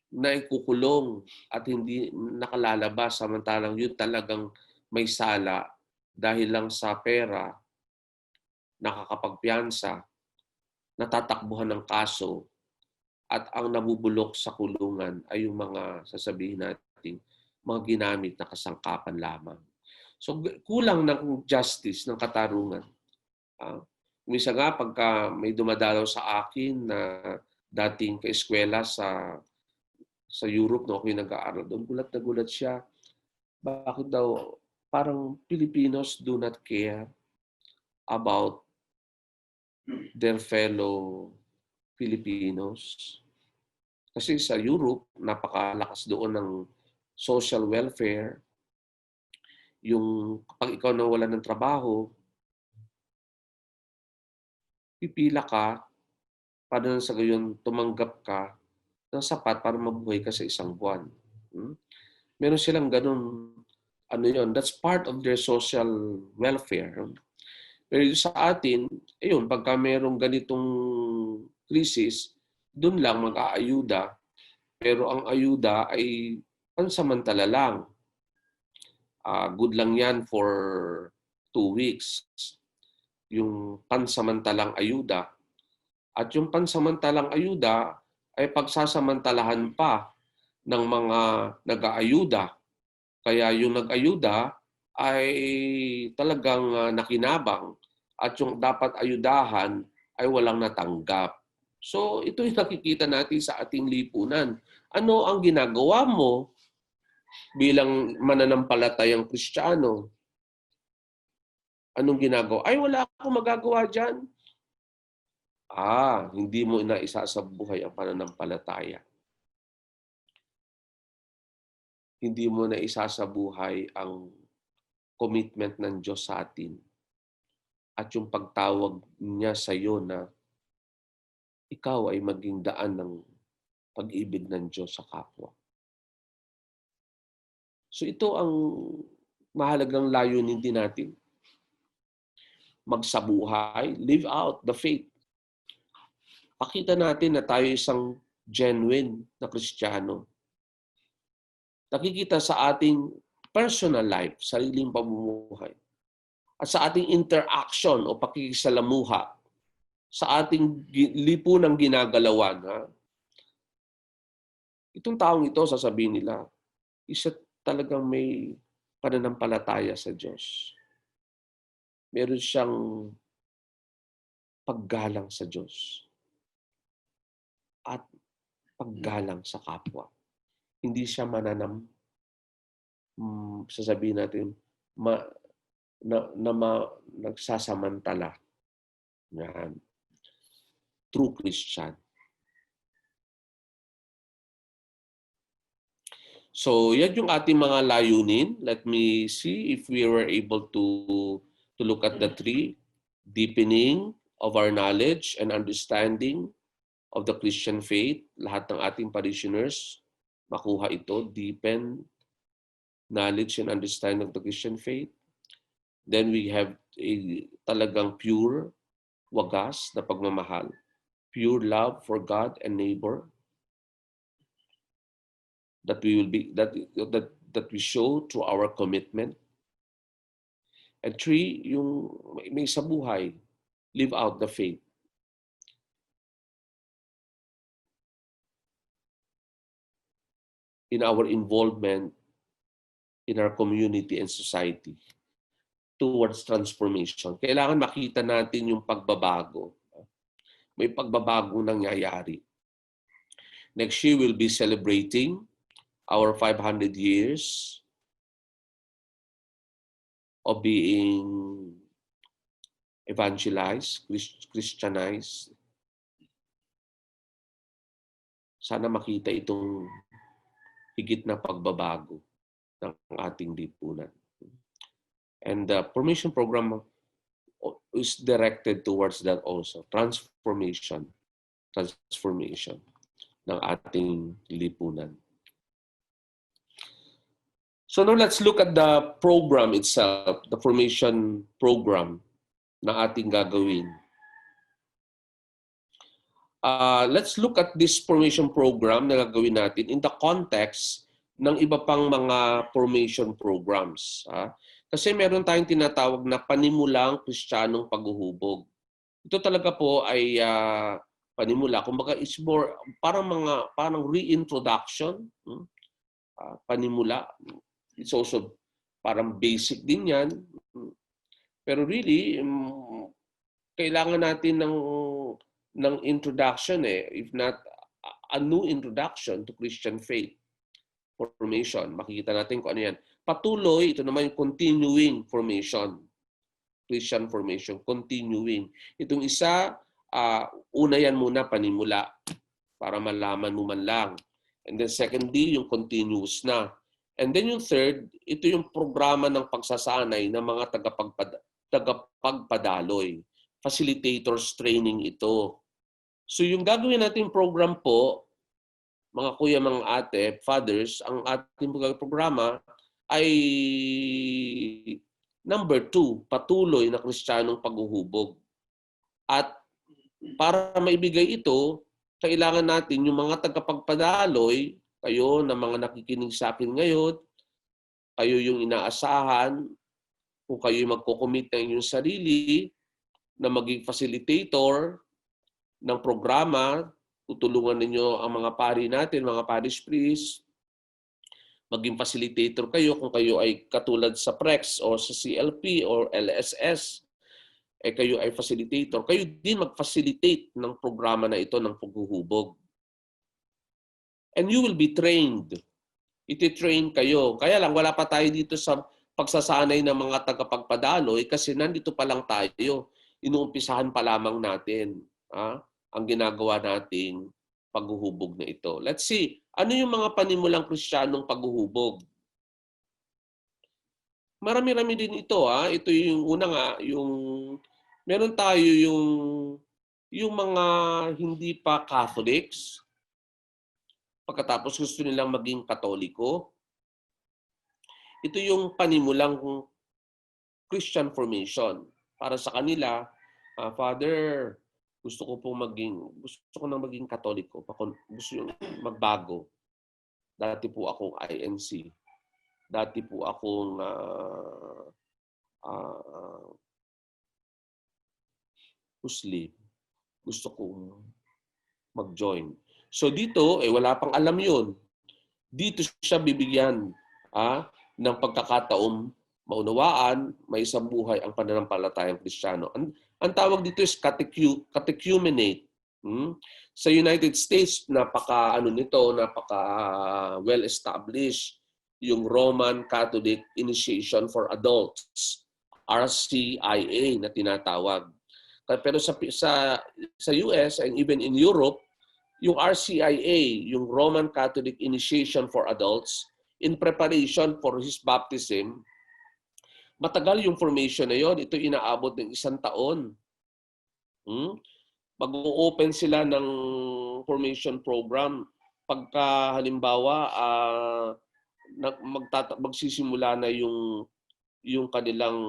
naikukulong at hindi nakalalabas, samantalang yun talagang may sala dahil lang sa pera, nakakapagpiyansa, natatakbuhan ng kaso, at ang nabubulok sa kulungan ay yung mga, sasabihin natin, mga ginamit na kasangkapan lamang. So kulang ng justice, ng katarungan. Misa nga pagka may dumadalaw sa akin na dating kaeskwela sa Europe, no, ako yung nag-aaral doon, gulat na gulat siya. Bakit daw parang Filipinos do not care about their fellow Filipinos? Kasi sa Europe, napakalakas doon ng social welfare. Yung kapag ikaw nawalan ng trabaho, pipila ka para sa gayon tumanggap ka ng sapat para mabuhay ka sa isang buwan. Meron silang ganun, ano yun, that's part of their social welfare. Pero sa atin, ayun, pagka merong ganitong krisis, dun lang mag-aayuda. Pero ang ayuda ay pansamantala lang. Good lang yan for 2 weeks. Yung pansamantalang ayuda. At yung pansamantalang ayuda ay pagsasamantalahan pa ng mga nag-aayuda. Kaya yung nag-ayuda ay talagang nakinabang at yung dapat ayudahan ay walang natanggap. So ito yung nakikita natin sa ating lipunan. Ano ang ginagawa mo bilang mananampalatayang Kristiyano? Anong ginagawa? Ay, wala akong magagawa dyan. Hindi mo inaisa sa buhay ang pananampalataya. Hindi mo na isa sa buhay ang commitment ng Diyos sa atin at yung pagtawag niya sa iyo na ikaw ay maging daan ng pag-ibig ng Diyos sa kapwa. So ito ang mahalagang layunin din natin. Magsabuhay, live out the faith. Pakita natin na tayo isang genuine na Kristiyano. Nakikita sa ating personal life, sariling pamumuhay, at sa ating interaction o pakikisalamuha, sa ating lipunang ginagalawan. Itong taong ito, sasabihin nila, isa talagang may pananampalataya sa Diyos. Meron siyang paggalang sa Diyos at paggalang sa kapwa. Hindi siya sasabihin natin, nagsasamantala. Yan. True Christian. So, yan yung ating mga layunin. Let me see if we were able to look at the three. Deepening of our knowledge and understanding of the Christian faith. Lahat ng ating parishioners, makuha ito. Deepen knowledge and understanding of the Christian faith. Then we have a talagang pure, wagas na pagmamahal. Pure love for God and neighbor. That we will be that we show through our commitment. And 3, yung may sa buhay, live out the faith. In our involvement in our community and society towards transformation. Kailangan makita natin yung pagbabago. May pagbabago nangyayari. Next year, we'll be celebrating our 500 years of being evangelize, Christianize. Sana makita itong higit na pagbabago ng ating lipunan. And the formation program is directed towards that also, transformation ng ating lipunan. So now let's look at the program itself, the formation program na ating gagawin. Let's look at this formation program na gagawin natin in the context ng iba pang mga formation programs. Kasi meron tayong tinatawag na panimulang Kristiyanong paghuhubog. Ito talaga po ay panimula. Kumbaga, it's more parang reintroduction. Panimula. It's also parang basic din yan. Pero really, kailangan natin ng introduction if not a new introduction to Christian faith formation. Makikita natin kung ano yan. Patuloy, ito naman yung continuing formation. Christian formation, continuing. Itong isa, una yan muna, panimula, para malaman mo man lang. And then secondly, yung continuous na. And then yung third, ito yung programa ng pagsasanay ng mga tagapagpadaloy. Facilitators training ito. So yung gagawin natin program po, mga kuya, mga ate, fathers, ang ating programa ay number 2, patuloy na Kristiyanong paghuhubog. At para maibigay ito, kailangan natin yung mga tagapagpadaloy, kayo na mga nakikinig sa akin ngayon, kayo yung inaasahan, kung kayo magko-commit ng inyong sarili na maging facilitator ng programa, tutulungan ninyo ang mga pari natin, mga parish priest, maging facilitator kayo kung kayo ay katulad sa PREX o sa CLP or LSS, kayo ay facilitator. Kayo din mag-facilitate ng programa na ito ng paghuhubog. And you will be trained. Iti-train kayo. Kaya lang, wala pa tayo dito sa pagsasanay ng mga tagapagpadaloy kasi nandito pa lang tayo. Inuumpisahan pa lamang natin ang ginagawa nating paghuhubog na ito. Let's see. Ano yung mga panimulang Kristiyanong paghuhubog? Marami-rami din ito. Ito yung una nga, yung meron tayo yung mga hindi pa Catholics. Pagkatapos gusto nilang maging Katoliko. Ito yung panimulang Christian formation. Para sa kanila, Father, gusto ko nang maging Katoliko. Gusto yung magbago. Dati po akong INC. Dati po akong Muslim. Gusto kong mag-join. So dito, wala pang alam yun. Dito siya bibigyan ng pagkakataong maunawaan, may isang buhay ang pananampalatayang Kristiyano. Ang tawag dito is catechumenate. Sa United States, napaka well established yung Roman Catholic Initiation for Adults, RCIA na tinatawag. Pero sa US and even in Europe, yung RCIA, yung Roman Catholic Initiation for Adults, in preparation for his baptism, matagal yung formation na yon. Ito inaabot ng 1 taon. Mag-open sila ng formation program pagka halimbawa magsisimula na yung kanilang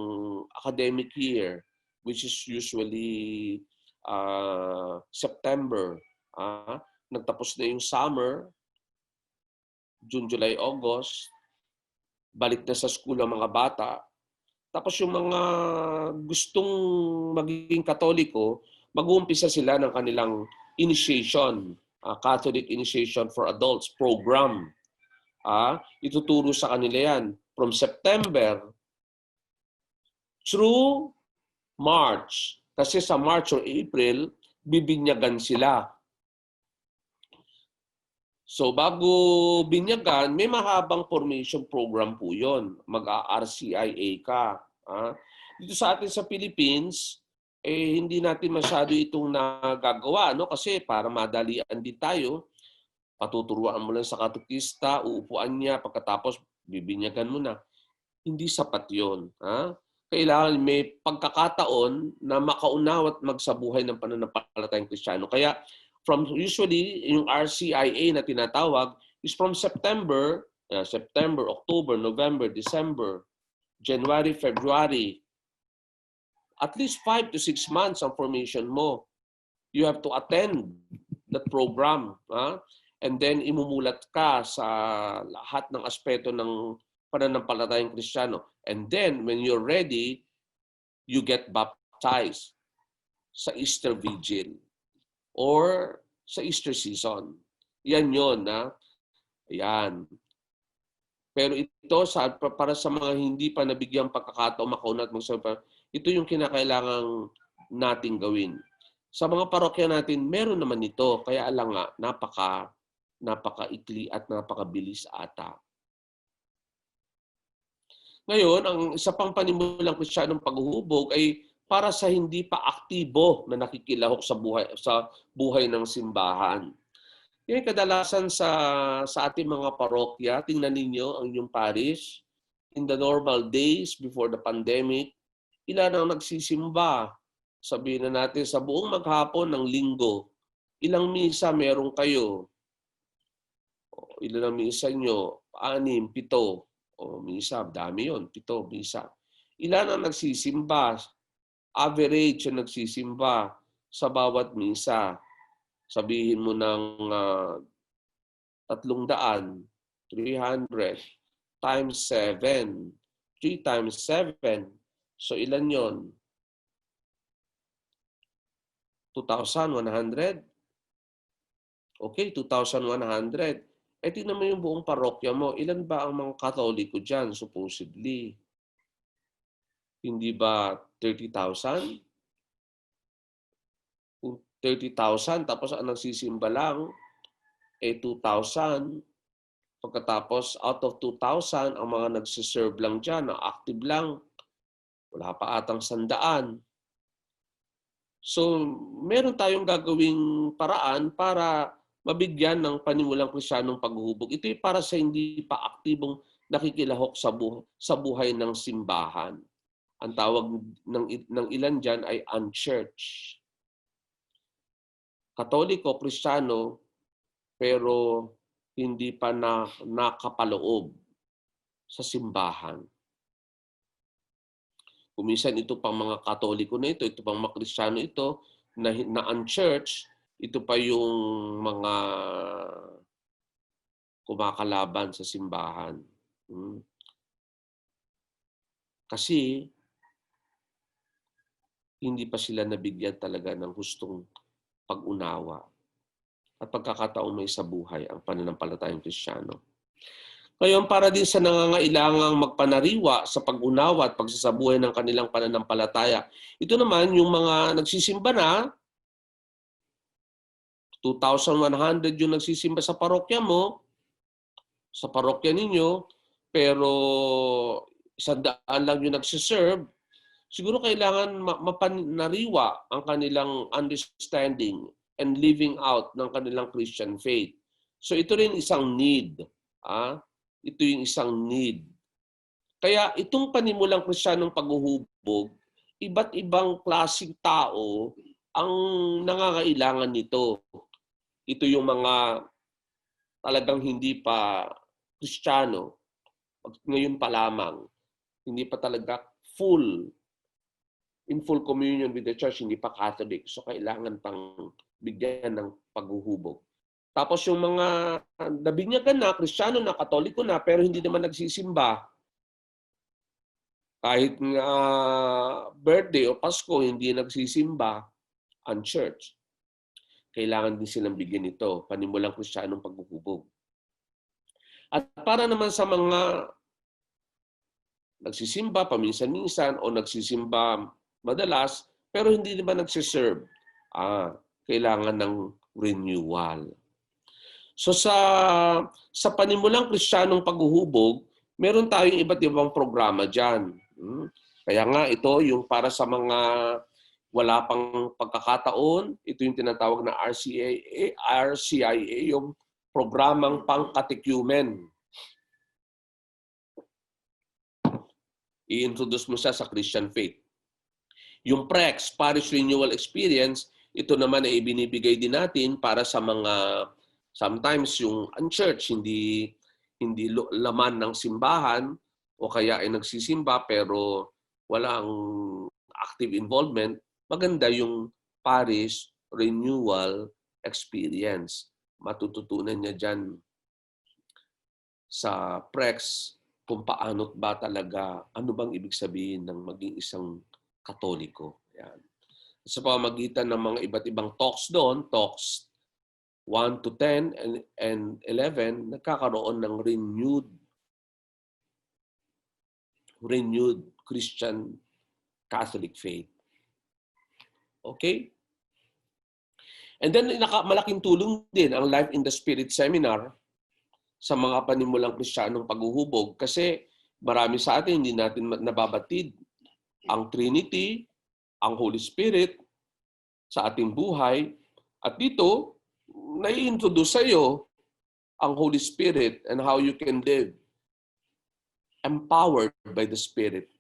academic year, which is usually September. Nagtapos na yung summer, June, July, August, balik na sa school ang mga bata. Tapos yung mga gustong maging Katoliko, mag-uumpisa sila ng kanilang initiation, Catholic Initiation for Adults program. Ituturo sa kanila yan from September through March. Kasi sa March or April, bibinyagan sila. So bago binyagan, may mahabang formation program po yun. Mag-RCIA ka. Dito sa atin sa Philippines, hindi natin masyado itong nagagawa, no? Kasi para madalian din tayo, patuturuan mo lang sa katekista, uupuan niya, pagkatapos bibinyagan mo na. Hindi sapat yun. Ha? Kailangan may pagkakataon na makaunawa at magsabuhay ng pananampalatayang Kristiyano. Kaya usually, yung RCIA na tinatawag is from September, October, November, December, January, February. At least 5 to 6 months ang formation mo. You have to attend that program. Ha? And then imumulat ka sa lahat ng aspeto ng pananampalatayang Kristiyano. And then, when you're ready, you get baptized sa Easter Vigil or sa Easter season. Yan yun. Ha? Ayan. Pero ito, para sa mga hindi pa nabigyang pagkakataon makauna at magsabi, ito yung kinakailangang nating gawin. Sa mga parokya natin, meron naman ito. Kaya alam nga, napaka-ikli at napakabilis ata. Ngayon, ang isa pang panimulang Kristiyanong paghuhubog ay para sa hindi pa aktibo na nakikilahok sa buhay ng simbahan. Yan kadalasan sa ating mga parokya, tingnan ninyo ang inyong parish, in the normal days before the pandemic, ilan ang nagsisimba? Sabihin na natin sa buong maghapon ng linggo, ilang misa meron kayo? Ilan ang misa nyo? 6, 7. O misa, dami yun. 7 misa. Ilan ang nagsisimba? Average ang nagsisimba sa bawat misa. Sabihin mo ng 300, 300 times 7. 3 times 7. So ilan yon? 2,100? Okay, 2,100. Tingnan mo yung buong parokya mo. Ilan ba ang mga Katoliko dyan, supposedly? Hindi ba 30,000? Kung 30,000, tapos ang nagsisimba lang, 2,000. Pagkatapos, out of 2,000, ang mga nagsiserve lang dyan, active lang, wala pa atang 100. So, meron tayong gagawing paraan para mabigyan ng panimulang Kristiyanong paghuhubog. Ito ay para sa hindi pa aktibong nakikilahok sa buhay ng simbahan. Ang tawag ng ilan dyan ay unchurched. Katoliko, Kristiyano, pero hindi pa nakapaloob sa simbahan. Kuminsan ito pang mga Katoliko na ito pang mga Kristiyano ito na unchurched, ito pa yung mga kumakalaban sa simbahan. Kasi hindi pa sila nabigyan talaga ng hustong pag-unawa at pagkakataong may sa buhay ang pananampalatayang Kristiyano. Ngayon, para din sa nangangailangang magpanariwa sa pag-unawa at pagsasabuhay ng kanilang pananampalataya, ito naman yung mga nagsisimba na, 2,100 yung nagsisimba sa parokya mo, sa parokya ninyo, pero 100 lang yung nagsiserve, siguro kailangan mapanariwa ang kanilang understanding and living out ng kanilang Christian faith. So ito rin isang need. Ito yung isang need. Kaya itong panimulang Kristiyanong paghuhubog, iba't ibang klaseng tao ang nangangailangan nito. Ito yung mga talagang hindi pa Kristiyano, ngayon pa lamang, hindi pa talaga in full communion with the church, hindi pa Catholic. So kailangan pang bigyan ng paghuhubog. Tapos yung mga nabinyagan na, Kristiyano na, Katoliko na, pero hindi naman nagsisimba. Kahit nga birthday o Pasko, hindi nagsisimba ang church. Kailangan din silang bigyan ito, panimulang Kristiyanong paghuhubog. At para naman sa mga nagsisimba paminsan-minsan o nagsisimba madalas, pero hindi naman nagsiserve, kailangan ng renewal. So sa panimulang Kristiyanong paghuhubog, meron tayong iba't ibang programa dyan. Kaya nga ito yung para sa mga wala pang pagkakataon, ito yung tinatawag na RCIA, yung programang pang-catechumen. I-introduce mo siya sa Christian faith. Yung PREX, Parish Renewal Experience, ito naman ay ibinibigay din natin para sa mga, sometimes yung unchurch, hindi laman ng simbahan, o kaya ay nagsisimba pero walang active involvement. Maganda yung Parish Renewal Experience. Matututunan niya dyan sa PREX kung paano ba talaga, ano bang ibig sabihin ng maging isang Katoliko. Yan. Sa pamamagitan ng mga iba't ibang talks doon, talks 1 to 10 and 11, nagkakaroon ng renewed Christian Catholic faith. Okay? And then, malaking tulong din ang Life in the Spirit Seminar sa mga panimulang Kristiyanong paghuhubog kasi marami sa atin hindi natin nababatid ang Trinity, ang Holy Spirit sa ating buhay. At dito, nai-introduce sa iyo ang Holy Spirit and how you can live empowered by the Spirit.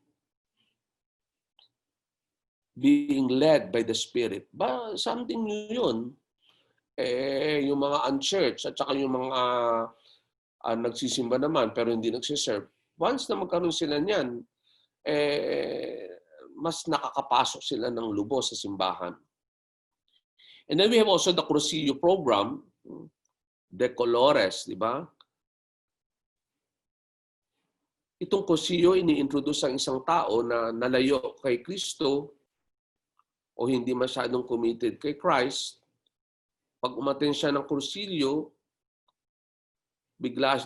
Being led by the Spirit. Something new yun. Yung mga unchurched at saka yung mga nagsisimba naman pero hindi nagsiserve. Once na magkaroon sila niyan, mas nakakapasok sila ng lubos sa simbahan. And then we have also the Crucillo program, De Colores, di ba? Itong Crucillo, ini-introduce ang isang tao na nalayo kay Kristo o hindi masyadong committed kay Christ. Pag umaten siya ng Crucillo, bigla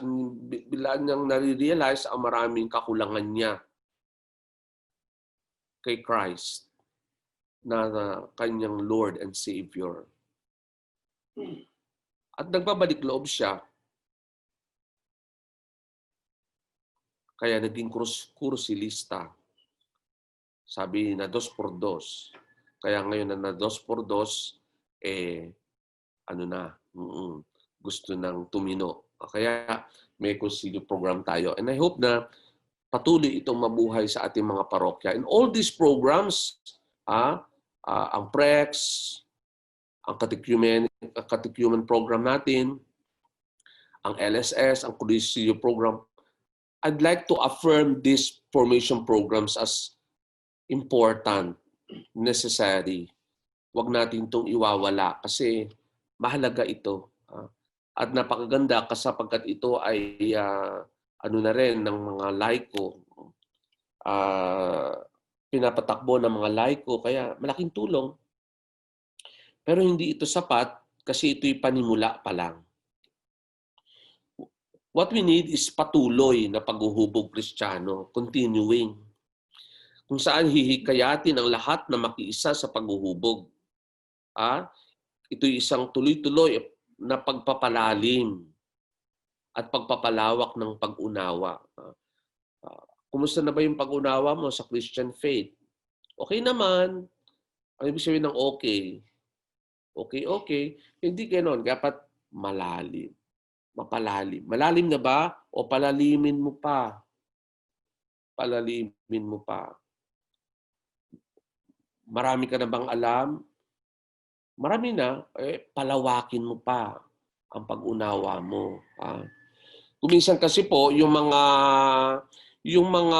niyang nare-realize ang maraming kakulangan niya kay Christ na kanyang Lord and Savior. At nagbabalik loob siya. Kaya naging kursilista. Sabi na 2x2. Kaya ngayon na 2x2, gusto nang tumino. Kaya may Crucillo program tayo. And I hope na patuloy itong mabuhay sa ating mga parokya. And all these programs, ang PREX, ang catechumen program natin, ang LSS, ang Crucillo program, I'd like to affirm these formation programs as important, necessary. Huwag natin itong iwawala kasi mahalaga ito. At napakaganda sapagkat ito ay na rin ng mga laiko. Pinapatakbo ng mga laiko, kaya malaking tulong. Pero hindi ito sapat kasi ito'y panimula pa lang. What we need is patuloy na paghuhubog Kristiyano, continuing. Kung saan hihikayatin ang lahat na makiisa sa paghuhubog. Ito'y isang tuloy-tuloy na pagpapalalim at pagpapalawak ng pag-unawa. Kumusta na ba yung pag-unawa mo sa Christian faith? Okay naman. Ang ibig sabihin ng okay? Okay. Hindi ganoon. Dapat malalim. Mapalalim. Malalim na ba? O palalimin mo pa? Palalimin mo pa. Marami ka na bang alam? Marami na. Palawakin mo pa ang pag-unawa mo. Kuminsan kasi po, yung mga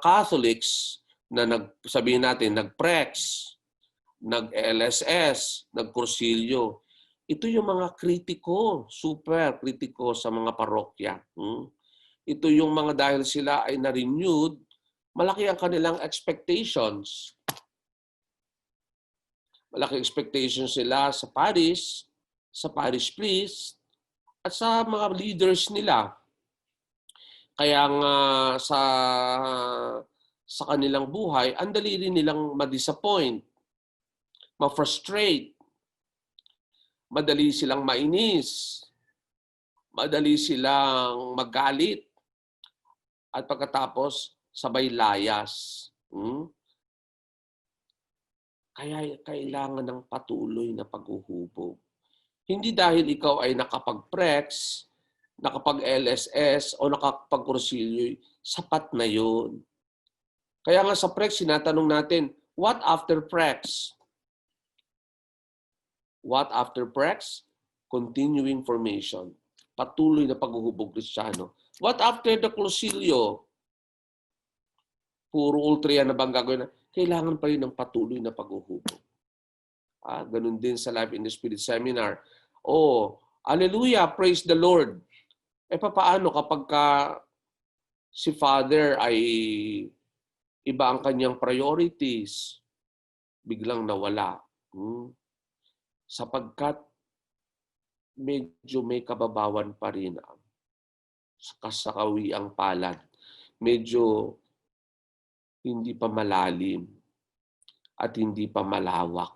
Catholics na sabihin natin, nag-PREX, nag-LSS, nag-Crucillo, ito yung mga kritiko, super kritiko sa mga parokya. Ito yung mga dahil sila ay na-renewed, malaki ang kanilang expectations. Malaki expectations sila sa parish priest, at sa mga leaders nila. Kaya nga sa kanilang buhay, ang dali rin nilang ma-disappoint, ma-frustrate, madali silang mainis, madali silang magalit, at pagkatapos sabay layas. Kaya kailangan ng patuloy na paghuhubog. Hindi dahil ikaw ay nakapag-prex, nakapag-LSS, o nakapag-kursilyo, sapat na yun. Kaya nga sa prex, sinatanong natin, what after prex? What after prex? Continuing formation. Patuloy na paghuhubog Kristiyano. What after the kursilyo? Puro ultra yan na bang gagawin? Kailangan pa rin ng patuloy na paghuhubog. Ganun din sa Life in the Spirit Seminar. Hallelujah, praise the Lord. Paano kapag si Father ay iba ang kanyang priorities, biglang nawala? Sapagkat medyo may kababawan pa rin sa kasawiang palad. Medyo hindi pa malalim at hindi pa malawak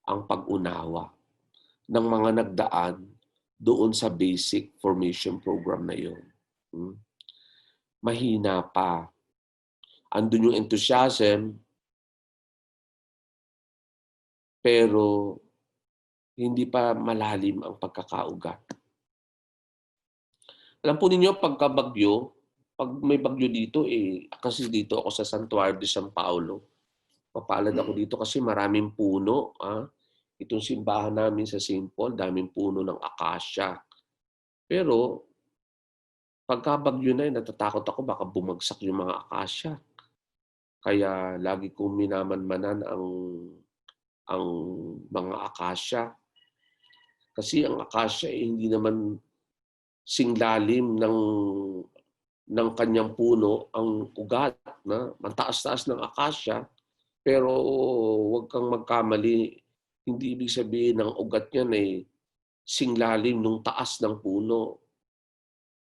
ang pag-unawa ng mga nagdaan doon sa basic formation program na yun. Mahina pa. Andun yung enthusiasm, pero hindi pa malalim ang pagkakaugat. Alam po ninyo, pagkabagyo, pag may bagyo dito, kasi dito ako sa Santuario de San Paulo, papalad ako dito kasi maraming puno. Itong simbahan namin sa St. Paul, daming puno ng acacia. Pero, pagkabagyo na natatakot ako, baka bumagsak yung mga acacia. Kaya lagi kong minamanmanan ang mga acacia. Kasi ang acacia hindi naman singlalim ng kanyang puno ang ugat. Mataas-taas ng acacia, pero huwag kang magkamali. Hindi ibig sabihin ng ugat niyan ay singlalim ng taas ng puno.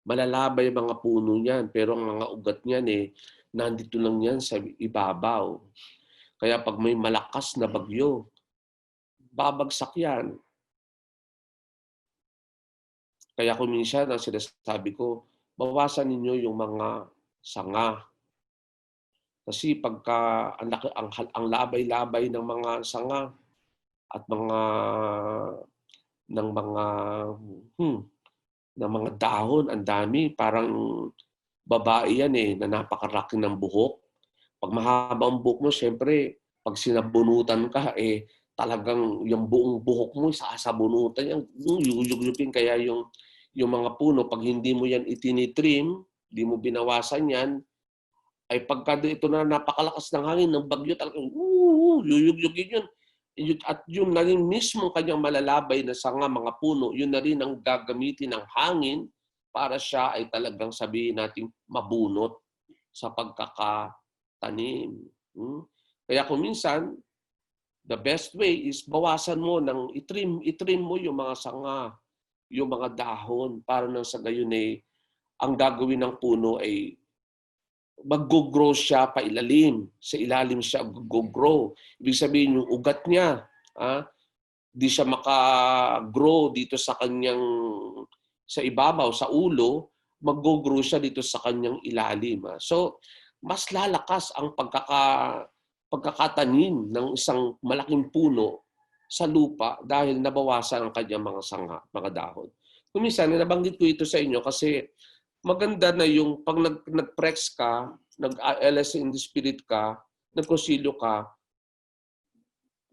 Malalabay ang mga puno niyan, pero ang mga ugat niyan nandito lang yan sa ibabaw. Kaya pag may malakas na bagyo, babagsak yan. Kaya kung minsan ang sinasabi ko, bawasan ninyo yung mga sanga. Kasi pagka ang labay-labay ng mga sanga at ng mga dahon, ang dami, parang babae yan na napakaraki ng buhok. Pag mahaba ang buhok mo, syempre, pag sinabunutan ka, talagang yung buong buhok mo, sasabunutan yan, yuyugyugin. Kaya yung mga puno, pag hindi mo yan itinitrim, hindi mo binawasan yan, ay pagka ito na napakalakas ng hangin, ng bagyo, talagang yuyugyugin yun. At yun na rin mismo kanyang malalabay na sanga, mga puno, yun na rin ang gagamitin ng hangin para siya ay talagang sabihin natin mabunot sa pagkakatanim. Kaya kung minsan, the best way is bawasan mo ng itrim mo yung mga sanga, yung mga dahon, para nang sa gayon ang gagawin ng puno ay mag-grow siya pa ilalim. Sa ilalim siya mag-grow. Ibig sabihin yung ugat niya, di siya maka-grow dito sa kanyang sa ibabaw, sa ulo, mag-grow siya dito sa kanyang ilalim. So, mas lalakas ang pagkakatanim ng isang malaking puno sa lupa dahil nabawasan ang kanyang mga sanga, mga dahon. Kung minsan, nabanggit ko ito sa inyo kasi maganda na yung pag nag-prex ka, nag-LS in the Spirit ka, nag-konsilyo ka,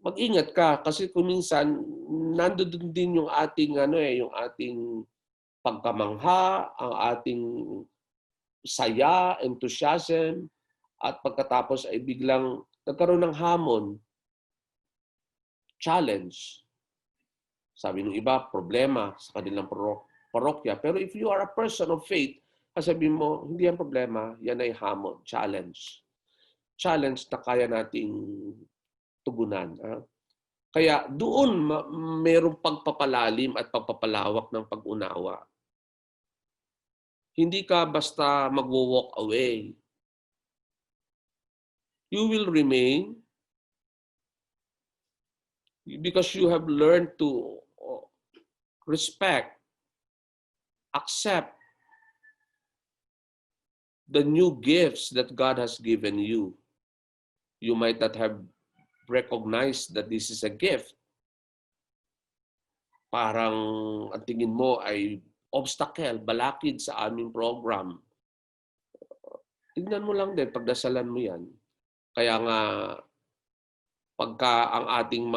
mag-ingat ka kasi kung minsan nandoon din yung ating yung ating pagkamangha, ang ating saya, enthusiasm, at pagkatapos ay biglang nagkaroon ng hamon, challenge. Sabi ng iba, problema sa kanilang parokya. Pero if you are a person of faith, sabihin mo, hindi yan problema, yan ay hamon, challenge. Challenge na kaya nating tugunan. Kaya doon mayroong pagpapalalim at pagpapalawak ng pag-unawa. Hindi ka basta mag-walk away. You will remain because you have learned to respect, accept the new gifts that God has given you. You might not have recognize that this is a gift, parang ang tingin mo ay obstacle, balakid sa aming program, tignan mo lang din, pagdasalan mo yan. Kaya nga, pagka ang ating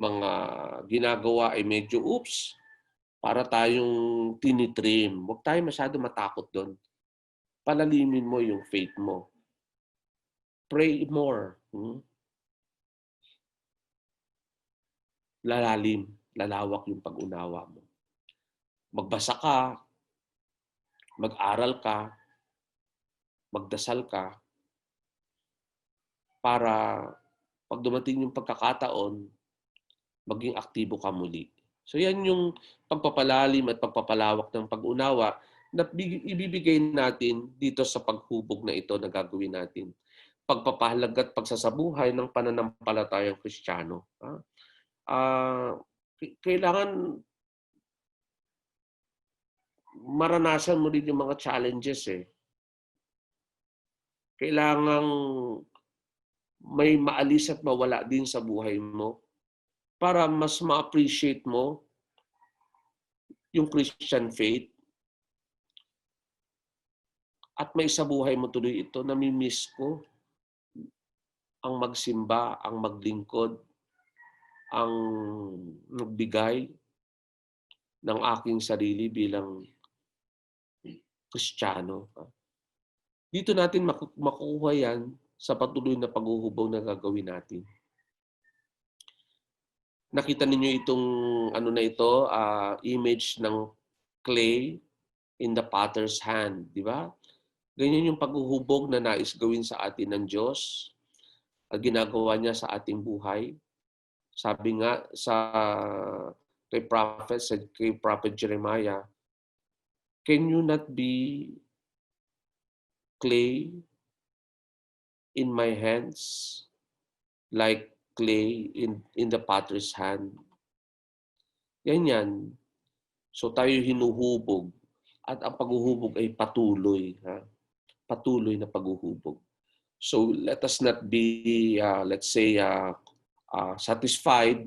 mga ginagawa ay medyo oops, para tayong tinitrim. Huwag tayo masyado matakot doon. Palalimin mo yung faith mo. Pray more. Lalalim, lalawak yung pag-unawa mo. Magbasa ka, mag-aral ka, magdasal ka, para pag dumating yung pagkakataon, maging aktibo ka muli. So yan yung pagpapalalim at pagpapalawak ng pag-unawa na ibibigay natin dito sa paghubog na ito na gagawin natin. Pagpapahalaga at pagsasabuhay ng pananampalatayang Kristiyano. Kailangan maranasan mo rin yung mga challenges eh. Kailangan may maalis at mawala din sa buhay mo para mas ma-appreciate mo yung Christian faith at may sa buhay mo tuloy ito. Namimiss ko ang magsimba, ang maglingkod, ang magbigay ng aking sarili bilang Kristiyano. Dito natin makukuha yan sa patuloy na paghuhubog na gagawin natin. Nakita ninyo itong image ng clay in the potter's hand, di ba? Ganyan yung paghuhubog na nais gawin sa atin ng Diyos at ginagawa niya sa ating buhay. Sabi nga kay Prophet Jeremiah, can you not be clay in my hands like clay in the potter's hand? Yan. So tayo hinuhubog at ang paghuhubog ay patuloy. Patuloy na paghuhubog. So let us not be, satisfied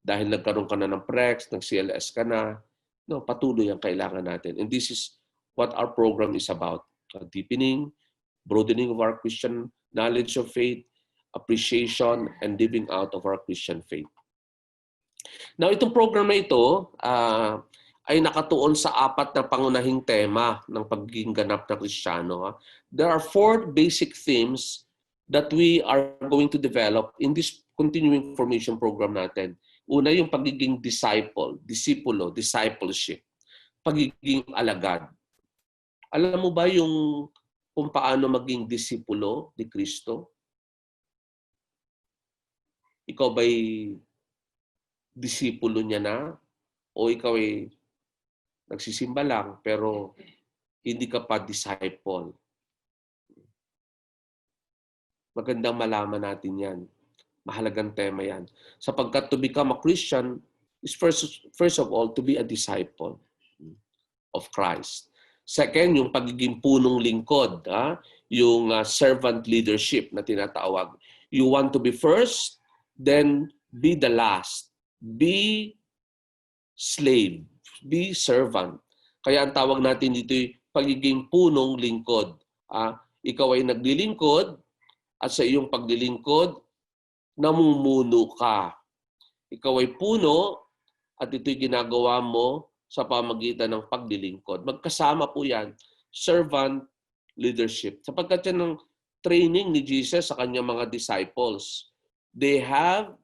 dahil nagkaroon ka na ng PREX, ng CLS ka na. No, patuloy ang kailangan natin. And this is what our program is about. Deepening, broadening of our Christian knowledge of faith, appreciation, and living out of our Christian faith. Now, itong program na ito ay nakatuon sa 4 na pangunahing tema ng pagiging ganap na Kristiyano. There are 4 basic themes that we are going to develop in this continuing formation program natin. Una, yung pagiging discipleship, pagiging alagad. Alam mo ba kung paano maging disipulo ni Kristo? Ikaw ba'y disipulo niya na? O ikaw ay nagsisimba lang pero hindi ka pa disciple? Magandang malaman natin yan. Mahalagang tema yan. Sapagkat to become a Christian is first of all to be a disciple of Christ. Second, yung pagiging punong lingkod, yung servant leadership na tinatawag. You want to be first, then be the last. Be slave. Be servant. Kaya ang tawag natin dito ay pagiging punong lingkod. Ikaw ay naglilingkod at sa iyong paglilingkod, namumuno ka. Ikaw ay puno at ito'y ginagawa mo sa pamagitan ng paglilingkod. Magkasama po yan, servant leadership. Sapagkat yan ang training ni Jesus sa kanyang mga disciples. They have,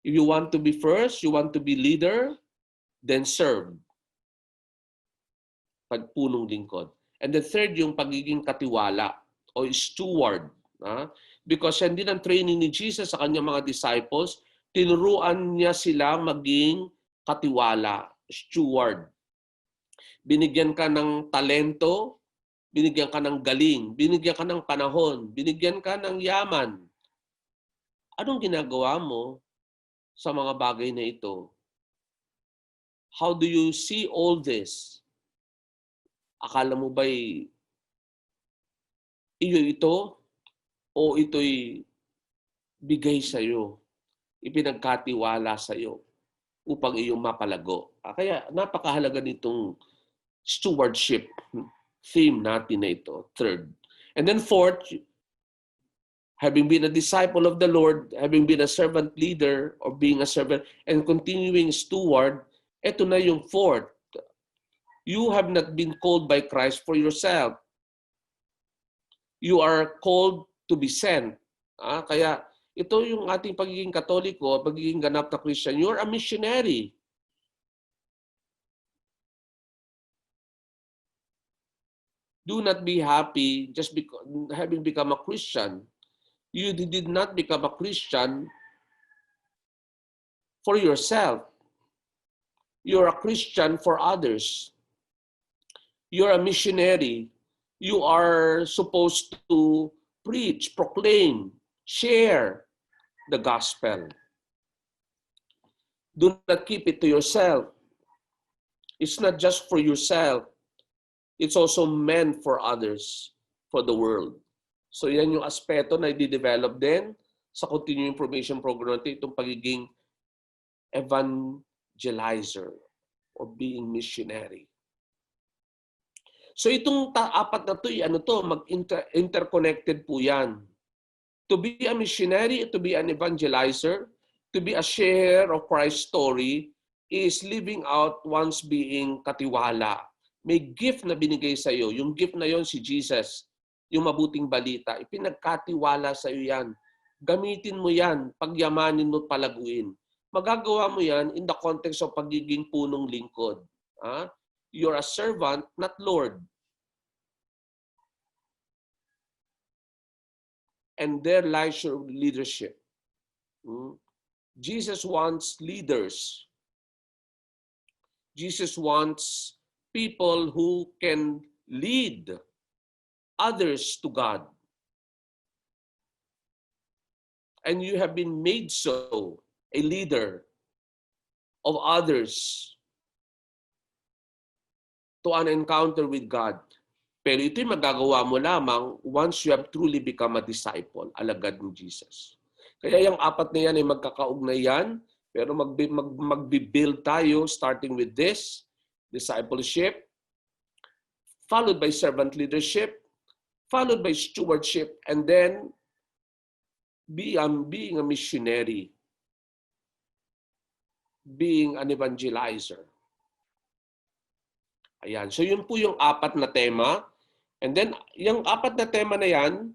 if you want to be first, you want to be leader, then serve. Pagpunong lingkod. And the third, yung pagiging katiwala o steward. Because yan din ang training ni Jesus sa kanyang mga disciples, tinuruan niya silang maging katiwala, steward. Binigyan ka ng talento, binigyan ka ng galing, binigyan ka ng panahon, binigyan ka ng yaman. Anong ginagawa mo sa mga bagay na ito? How do you see all this? Akala mo ba'y iyo ito o ito'y bigay sa iyo, ipinagkatiwala sa iyo upang iyong mapalago. Kaya napakahalaga nitong stewardship theme natin na ito, third. And then fourth, having been a disciple of the Lord, having been a servant leader or being a servant and continuing steward, ito na yung fourth. You have not been called by Christ for yourself. You are called to be sent. Kaya ito yung ating pagiging Katoliko, pagiging ganap na Christian. You're a missionary. Do not be happy just because having become a Christian. You did not become a Christian for yourself. You're a Christian for others. You're a missionary. You are supposed to preach, proclaim, share the gospel. Do not keep it to yourself. It's not just for yourself. It's also meant for others, for the world. So yan yung aspeto na i-develop din sa continuing formation program natin, itong pagiging evangelizer or being missionary. So itong apat na to, mag-interconnected po yan. To be a missionary, to be an evangelizer, to be a sharer of Christ's story is living out one's being katiwala. May gift na binigay sa iyo. Yung gift na yon si Jesus, yung mabuting balita. Ipinagkatiwala sa iyo yan. Gamitin mo yan, pagyamanin mo, palaguin. Magagawa mo yan in the context of pagiging punong lingkod. You're a servant, not Lord. And there lies your leadership. Jesus wants leaders. Jesus wants people who can lead others to God. And you have been made so, a leader of others to an encounter with God. Pero ito'y magagawa mo lamang once you have truly become a disciple, alagad ni Jesus. Kaya yung apat na yan ay magkakaugnay yan, pero magbibuild tayo starting with this, discipleship, followed by servant leadership, followed by stewardship, and then being a missionary, being an evangelizer. Ayan. So yun po yung apat na tema. And then, yung apat na tema na yan,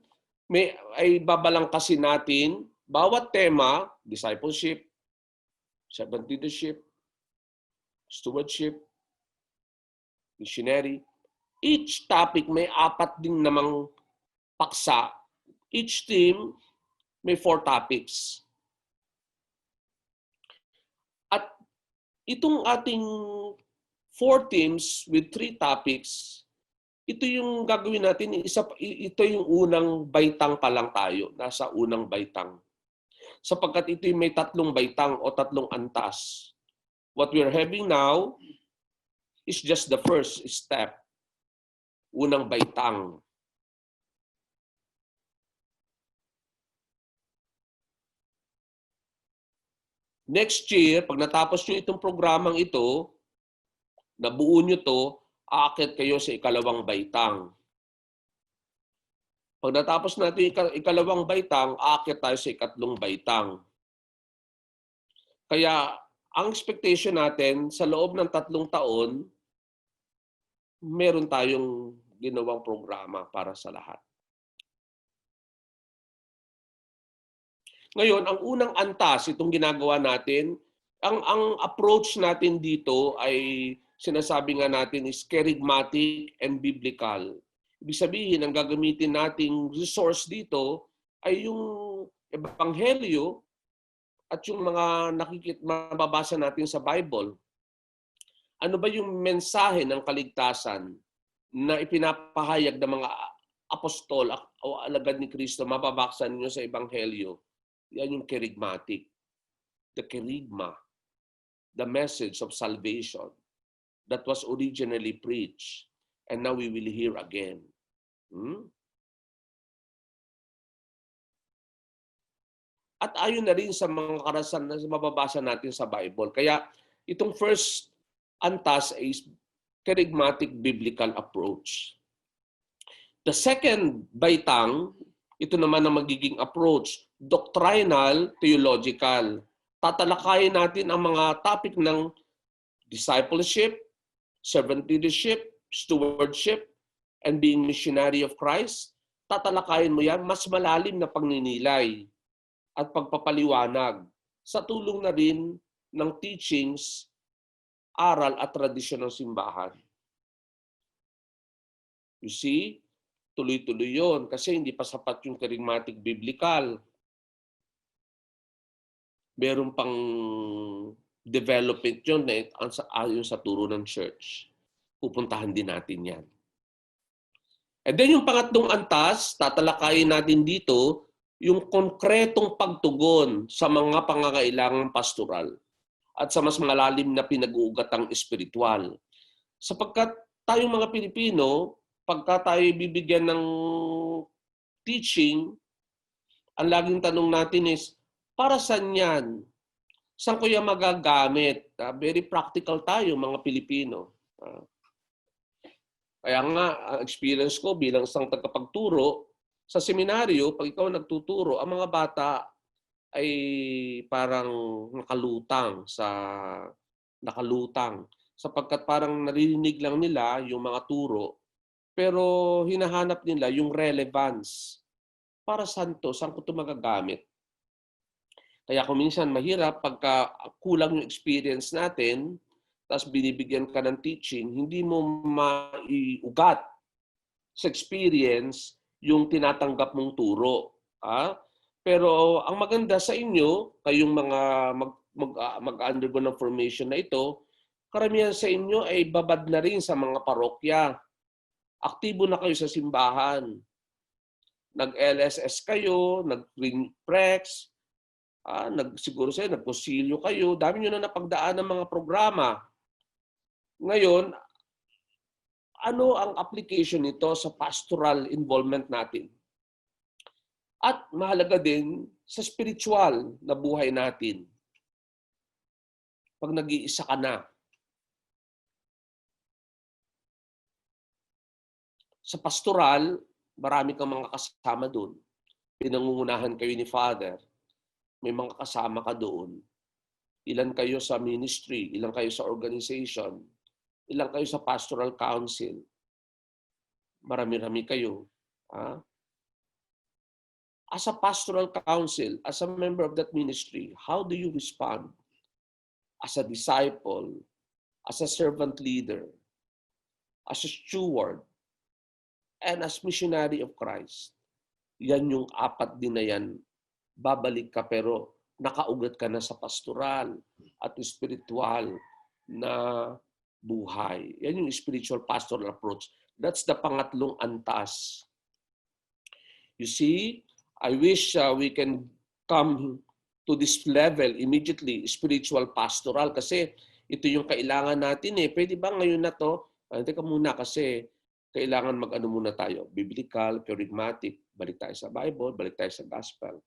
ay babalangkasin natin, bawat tema, discipleship, servant leadership, stewardship, missionary, each topic may apat din namang paksa. Each theme may 4 topics. At itong ating 4 themes with 3 topics, ito yung gagawin natin, ito yung unang baitang pa lang tayo, nasa unang baitang. Sapagkat ito yung may 3 baitang o 3 antas. What we're having now is just the first step, unang baitang. Next year, pag natapos nyo itong programang ito, nabuo nyo to, aakyat kayo sa ikalawang baitang. Pag natapos natin ikalawang baitang, aakyat tayo sa ikatlong baitang. Kaya, ang expectation natin, sa loob ng 3 taon, meron tayong ginawang programa para sa lahat. Ngayon, ang unang antas, itong ginagawa natin, ang approach natin dito ay sinasabi nga natin is charismatic and biblical. Ibig sabihin, ang gagamitin nating resource dito ay yung ebanghelyo at yung mga mababasa natin sa Bible. Ano ba yung mensahe ng kaligtasan na ipinapahayag ng mga apostol o alagad ni Kristo, mababasa ninyo sa ebanghelyo? Yan yung charismatic. The kerygma, the message of salvation that was originally preached and now we will hear again. at ayon na rin sa mga karasan na mababasa natin sa Bible. Kaya itong first antas is charismatic biblical approach. The second baitang, ito naman ang magiging approach, doctrinal theological. Tatalakayin natin ang mga topic ng discipleship, servant leadership, stewardship, and being missionary of Christ. Tatalakayin mo yan, mas malalim na pagninilay at pagpapaliwanag sa tulong na rin ng teachings, aral at tradisyon ng simbahan. You see, tuloy-tuloy yun kasi hindi pa sapat yung charismatic biblical. Meron pang development yun na ayon sa turo ng church. Pupuntahan din natin yan. And then yung pangatlong antas, tatalakayin natin dito yung konkretong pagtugon sa mga pangangailangang pastoral at sa mas malalim na pinag-uugatang espiritual. Sapagkat tayong mga Pilipino, pagka tayo bibigyan ng teaching, ang laging tanong natin is, para saan yan? Saan ko yan magagamit? Very practical tayo mga Pilipino. Kaya nga, ang experience ko bilang isang tagapagturo, sa seminaryo, pag ikaw nagtuturo, ang mga bata ay parang nakalutang sapagkat parang narinig lang nila yung mga turo, pero hinahanap nila yung relevance. Para saan to? Saan ko ito magagamit? Kaya kung minsan mahirap pagka kulang yung experience natin, tapos binibigyan ka ng teaching, hindi mo maiugat sa experience yung tinatanggap mong turo. Pero ang maganda sa inyo, kayong mga mag-undergo ng formation na ito, karamihan sa inyo ay babad na rin sa mga parokya. Aktibo na kayo sa simbahan. Nag-LSS kayo, nag-Prex, siguro sa'yo, nag-Concilio kayo. Dami nyo na napagdaan ng mga programa. Ngayon, ano ang application nito sa pastoral involvement natin? At mahalaga din sa spiritual na buhay natin. Pag nag-iisa ka na. Sa pastoral, marami kang mga kasama doon. Pinangungunahan kayo ni Father. May mga kasama ka doon. Ilan kayo sa ministry, ilan kayo sa organization, ilan kayo sa pastoral council. Marami-rami kayo. As a pastoral council, as a member of that ministry, how do you respond? As a disciple, as a servant leader, as a steward, and as missionary of Christ. Yan yung apat din na yan. Babalik ka pero nakaugat ka na sa pastoral at spiritual na buhay. Yan yung spiritual pastoral approach. That's the pangatlong antas. You see, I wish we can come to this level immediately, spiritual pastoral, kasi ito yung kailangan natin eh. Pwede ba ngayon na to? Teka muna kasi kailangan mag-ano muna tayo. Biblical, charismatic, balik tayo sa Bible, balik tayo sa gospel.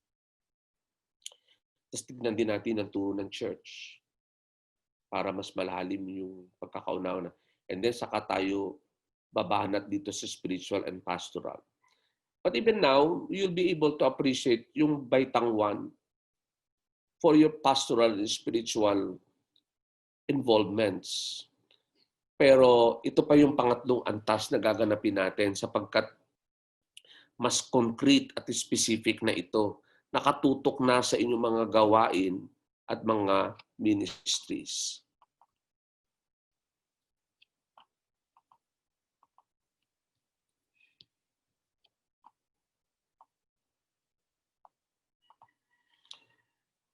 Tapos tignan din natin ang turo ng church para mas malalim yung pagkakaunawa na. And then saka tayo babanat dito sa spiritual and pastoral. But even now, you'll be able to appreciate yung baitang 1 for your pastoral and spiritual involvements. Pero ito pa yung pangatlong antas na gaganapin natin sapagkat mas concrete at specific na ito. Nakatutok na sa inyong mga gawain at mga ministries.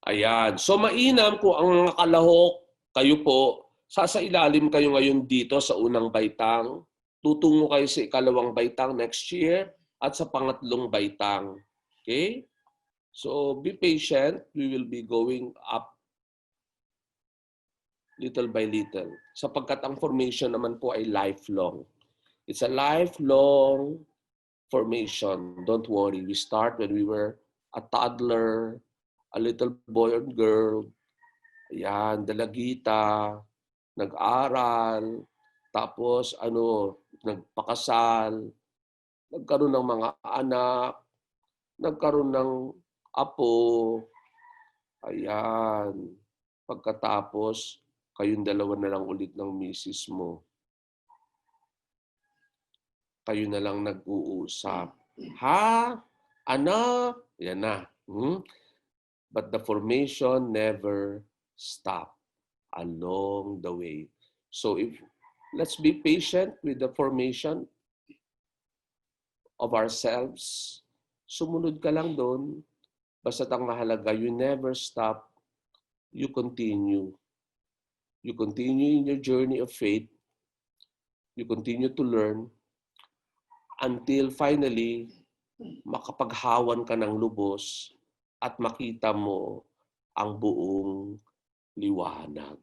Ayan. So mainam kung ang mga kalahok, kayo po, sasailalim kayo ngayon dito sa unang baitang. Tutungo kayo sa ikalawang baitang next year at sa pangatlong baitang. Okay? So be patient. We will be going up little by little. Sapagkat ang formation naman po ay lifelong. It's a lifelong formation. Don't worry. We start when we were a toddler, a little boy and girl, ayan, dalagita, nag-aral, tapos nagpakasal, nagkaroon ng mga anak, nagkaroon ng apo, ayan. Pagkatapos, kayong dalawa na lang ulit ng misis mo. Kayo na lang nag-uusap. Ha? Ano? Yan na. But the formation never stop along the way. So let's be patient with the formation of ourselves. Sumunod ka lang doon. Basta't ang mahalaga, you never stop. You continue. You continue in your journey of faith. You continue to learn until finally, makapaghawan ka ng lubos at makita mo ang buong liwanag.